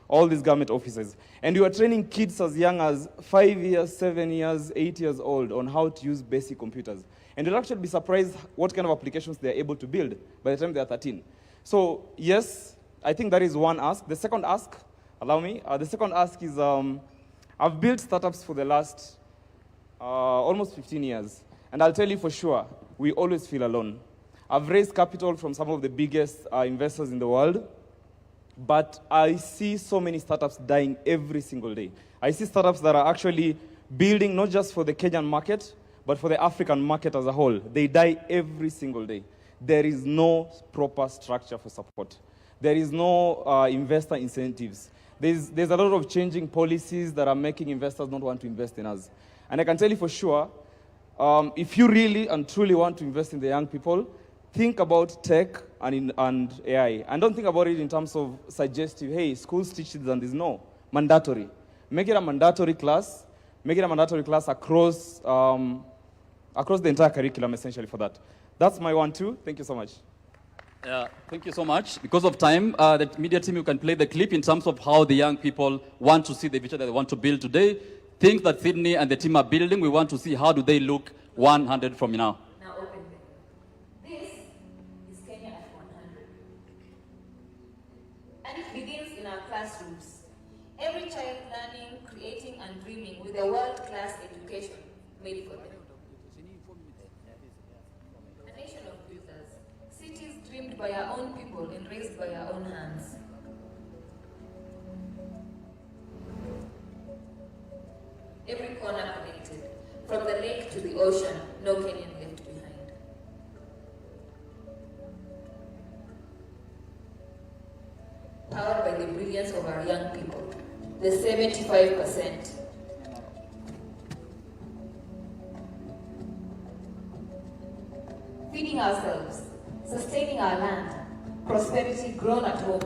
all these government offices. And we were training kids as young as 5 years, 7 years, 8 years old on how to use basic computers. And you'll actually be surprised what kind of applications they're able to build by the time they're 13. So yes, I think that is one ask. The second ask, allow me, the second ask is I've built startups for the last almost 15 years. And I'll tell you for sure, we always feel alone. I've raised capital from some of the biggest investors in the world, but I see so many startups dying every single day. I see startups that are actually building not just for the Kenyan market, but for the African market as a whole. They die every single day. There is no proper structure for support. There is no investor incentives. There's a lot of changing policies that are making investors not want to invest in us. And I can tell you for sure, if you really and truly want to invest in the young people, think about tech and AI. And don't think about it in terms of suggestive, hey, schools teach this and this. No, mandatory. Make it a mandatory class. Make it a mandatory class across the entire curriculum, essentially, for that. That's my 1-2. Thank you so much. Thank you so much. Because of time, the media team, you can play the clip in terms of how the young people want to see the future that they want to build today. Things that Sydney and the team are building, we want to see how do they look 100 from now. Now open them. This is Kenya at 100. And it begins in our classrooms. Every child learning, creating, and dreaming with a world-class education made for them. A nation of builders, cities dreamed by our own people and raised by our own hands. Every corner connected, from the lake to the ocean, no Kenyan left behind. Powered by the brilliance of our young people, the 75%. Feeding ourselves, sustaining our land, prosperity grown at home.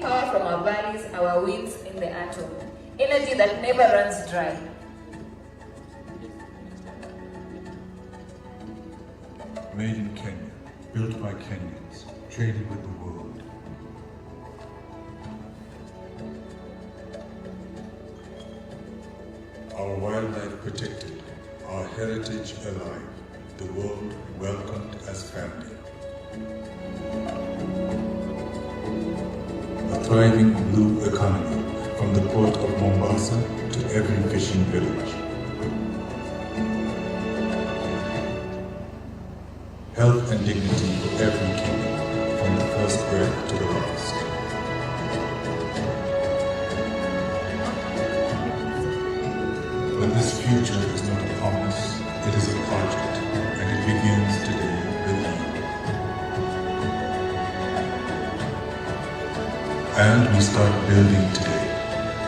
power from our valleys, our winds in the atom. Energy that never runs dry. Made in Kenya, built by Kenyans, traded with the world. Our wildlife protected, our heritage alive, the world welcomed as family. A thriving blue economy, from the port of Mombasa to every fishing village. Health and dignity for every Kenyan, from the first breath to the last. But this future is not a promise, it is a project, and it begins today with you. And we start building today.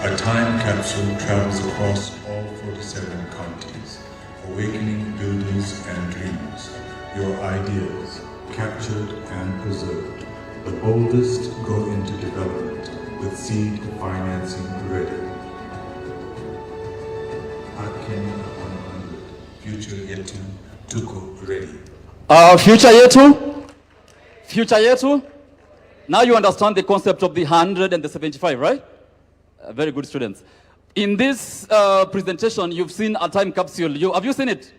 A time capsule travels across all 47 counties, awakening builders and dreamers. Your ideas, captured and preserved. The boldest go into development with seed financing ready. Kenya 100, future yetu, tuko ready. Future yetu? Future yetu? Now you understand the concept of the 100 and the 75, right? Very good students. In this presentation, you've seen a time capsule. Have you seen it?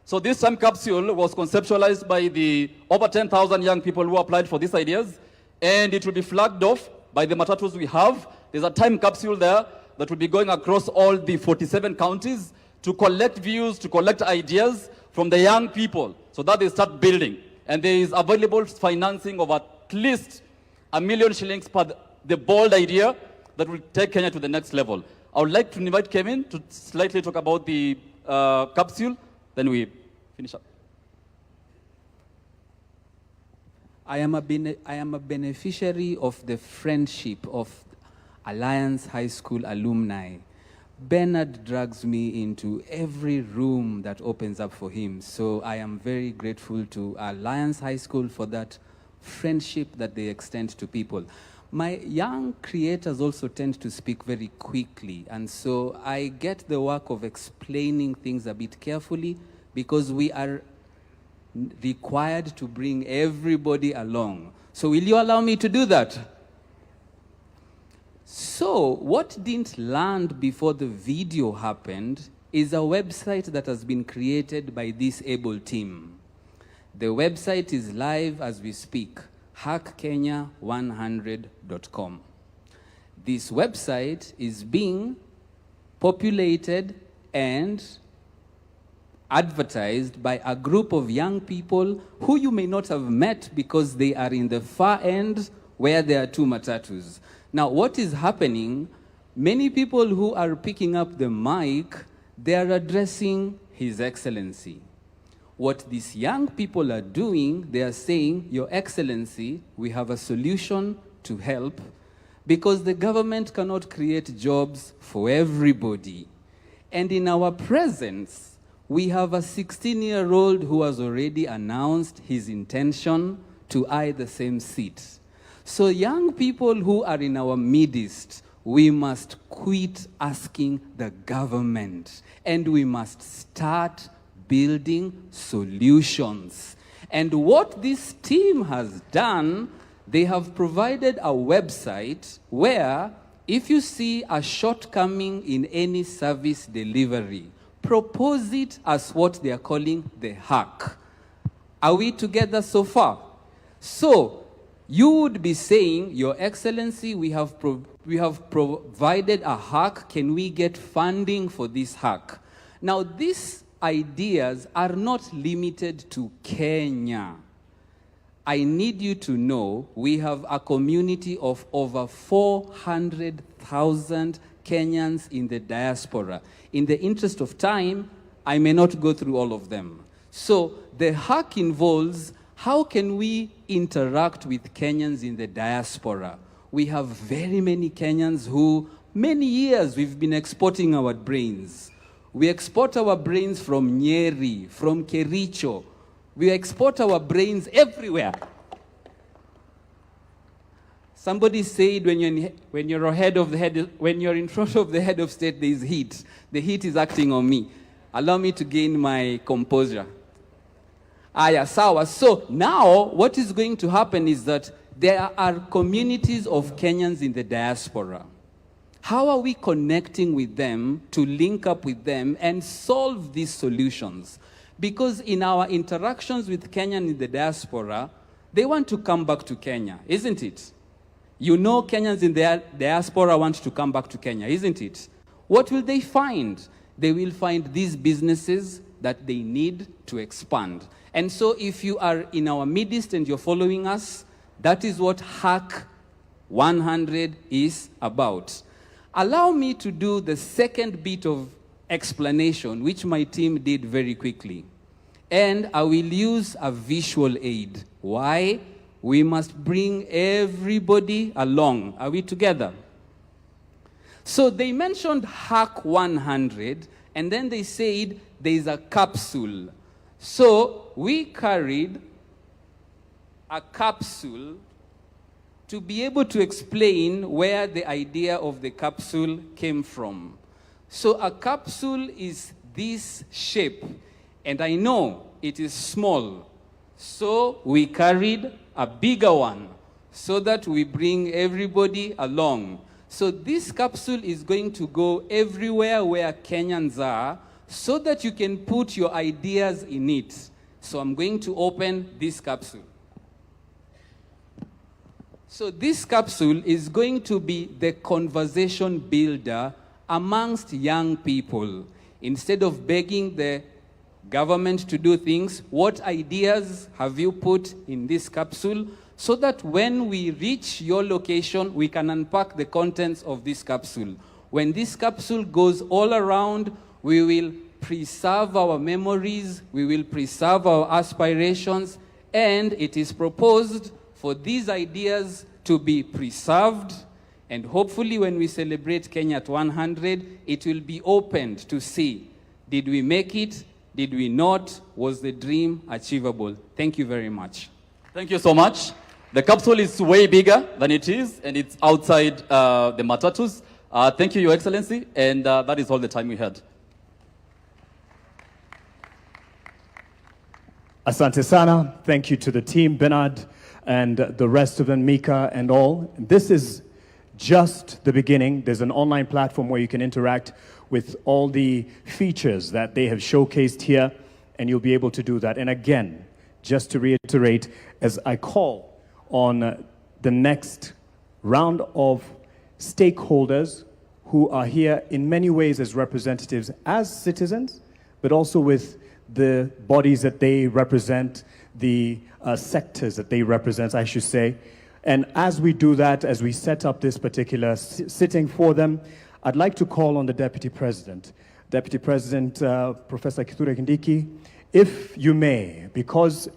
So this time capsule was conceptualized by the over 10,000 young people who applied for these ideas, and it will be flagged off by the matatus we have. There's a time capsule there that will be going across all the 47 counties to collect views, to collect ideas from the young people so that they start building. And there is available financing of at least $1 million shillings per the bold idea that will take Kenya to the next level. I would like to invite Kevin to slightly talk about the capsule, then we finish up. I am a beneficiary of the friendship of Alliance High School alumni. Bernard drags me into every room that opens up for him. So I am very grateful to Alliance High School for that friendship that they extend to people. My young creators also tend to speak very quickly, and so I get the work of explaining things a bit carefully because we are required to bring everybody along. So will you allow me to do that? So what didn't land before the video happened is a website that has been created by this able team. The website is live as we speak, hackkenya100.com. This website is being populated and advertised by a group of young people who you may not have met because they are in the far end where there are two matatus. Now, what is happening, many people who are picking up the mic, they are addressing His Excellency. What these young people are doing, they are saying, Your Excellency, we have a solution to help because the government cannot create jobs for everybody. And in our presence, we have a 16-year-old who has already announced his intention to eye the same seat. So young people who are in our midst, we must quit asking the government and we must start building solutions. And what this team has done, they have provided a website where if you see a shortcoming in any service delivery, propose it as what they are calling the hack. Are we together so far? So you would be saying, Your Excellency, we have provided a hack. Can we get funding for this hack? Now, these ideas are not limited to Kenya. I need you to know we have a community of over 400,000 Kenyans in the diaspora. In the interest of time, I may not go through all of them. So the hack involves how can we interact with Kenyans in the diaspora. We have very many Kenyans who, many years, we've been exporting our brains. We export our brains from Nyeri, from Kericho. We export our brains everywhere. Somebody said when you're in front of the head of state, there is heat. The heat is acting on me. Allow me to gain my composure. Aya, sawa. So now what is going to happen is that there are communities of Kenyans in the diaspora. How are we connecting with them to link up with them and solve these solutions? Because in our interactions with Kenyans in the diaspora, they want to come back to Kenya, isn't it? You know Kenyans in the diaspora want to come back to Kenya, isn't it? What will they find? They will find these businesses that they need to expand. And so if you are in our midst and you're following us, that is what Hack 100 is about. Allow me to do the second bit of explanation, which my team did very quickly. And I will use a visual aid. Why? We must bring everybody along. Are we together? So they mentioned Hack 100, and then they said there's a capsule. So we carried a capsule to be able to explain where the idea of the capsule came from. So a capsule is this shape, and I know it is small. So we carried a bigger one so that we bring everybody along. So this capsule is going to go everywhere where Kenyans are so that you can put your ideas in it. So I'm going to open this capsule. So this capsule is going to be the conversation builder amongst young people. Instead of begging the government to do things, what ideas have you put in this capsule so that when we reach your location, we can unpack the contents of this capsule. When this capsule goes all around, we will preserve our memories, we will preserve our aspirations, and it is proposed for these ideas to be preserved, and hopefully when we celebrate Kenya at 100, it will be opened to see, did we make it? Did we not? Was the dream achievable? Thank you very much. Thank you so much. The capsule is way bigger than it is, and it's outside the matatus. Thank you, Your Excellency, and that is all the time we had. Asante sana. Thank you to the team, Bernard, and the rest of them, Mika and all. This is just the beginning. There's an online platform where you can interact with all the features that they have showcased here, and you'll be able to do that. And again, just to reiterate, as I call on the next round of stakeholders who are here in many ways as representatives, as citizens, but also with the bodies that they represent, the sectors that they represent, I should say. And as we do that, as we set up this particular sitting for them, I'd like to call on the Deputy President. Deputy President, Professor Kithure Kindiki, if you may, because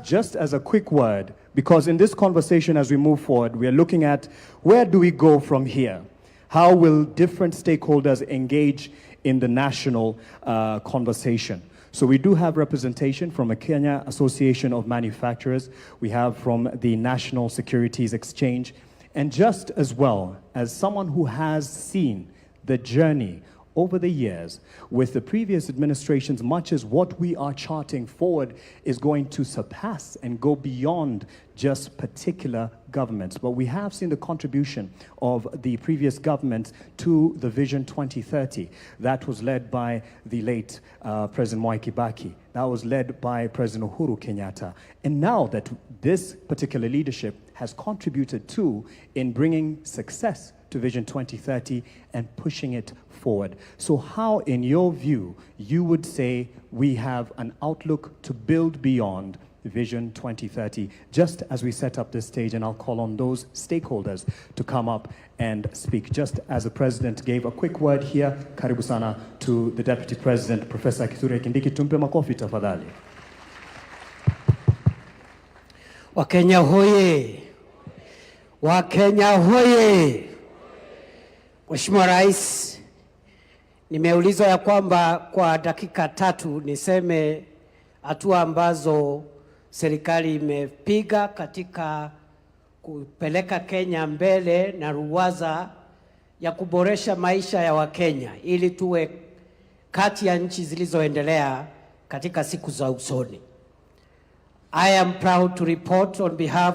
just as a quick word, because in this conversation as we move forward, we are looking at where do we go from here? How will different stakeholders engage in the national conversation? So we do have representation from the Kenya Association of Manufacturers. We have from the National Securities Exchange. And just as well as someone who has seen the journey over the years with the previous administrations, much as what we are charting forward is going to surpass and go beyond just particular governments. But we have seen the contribution of the previous government to the Vision 2030. That was led by the late President Mwai Kibaki. That was led by President Uhuru Kenyatta. And now that this particular leadership has contributed to in bringing success to Vision 2030 and pushing it forward. So how, in your view, you would say we have an outlook to build beyond Vision 2030, just as we set up this stage, and I'll call on those stakeholders to come up and speak. Just as the President gave a quick word here, karibu sana to the Deputy President, Professor Kithure Kindiki. Tumpe makofi tafadhali. Wakenya hoye! Wakenya hoye! Mheshimiwa Rais, nimeulizwa ya kwamba kwa dakika 3 niseme hatua ambazo serikali imepiga katika kupeleka Kenya mbele na ruwaza ya kuboresha maisha ya Wakenya ili tuwe kati ya nchi zilizoendelea katika siku za usoni. I am proud to report on behalf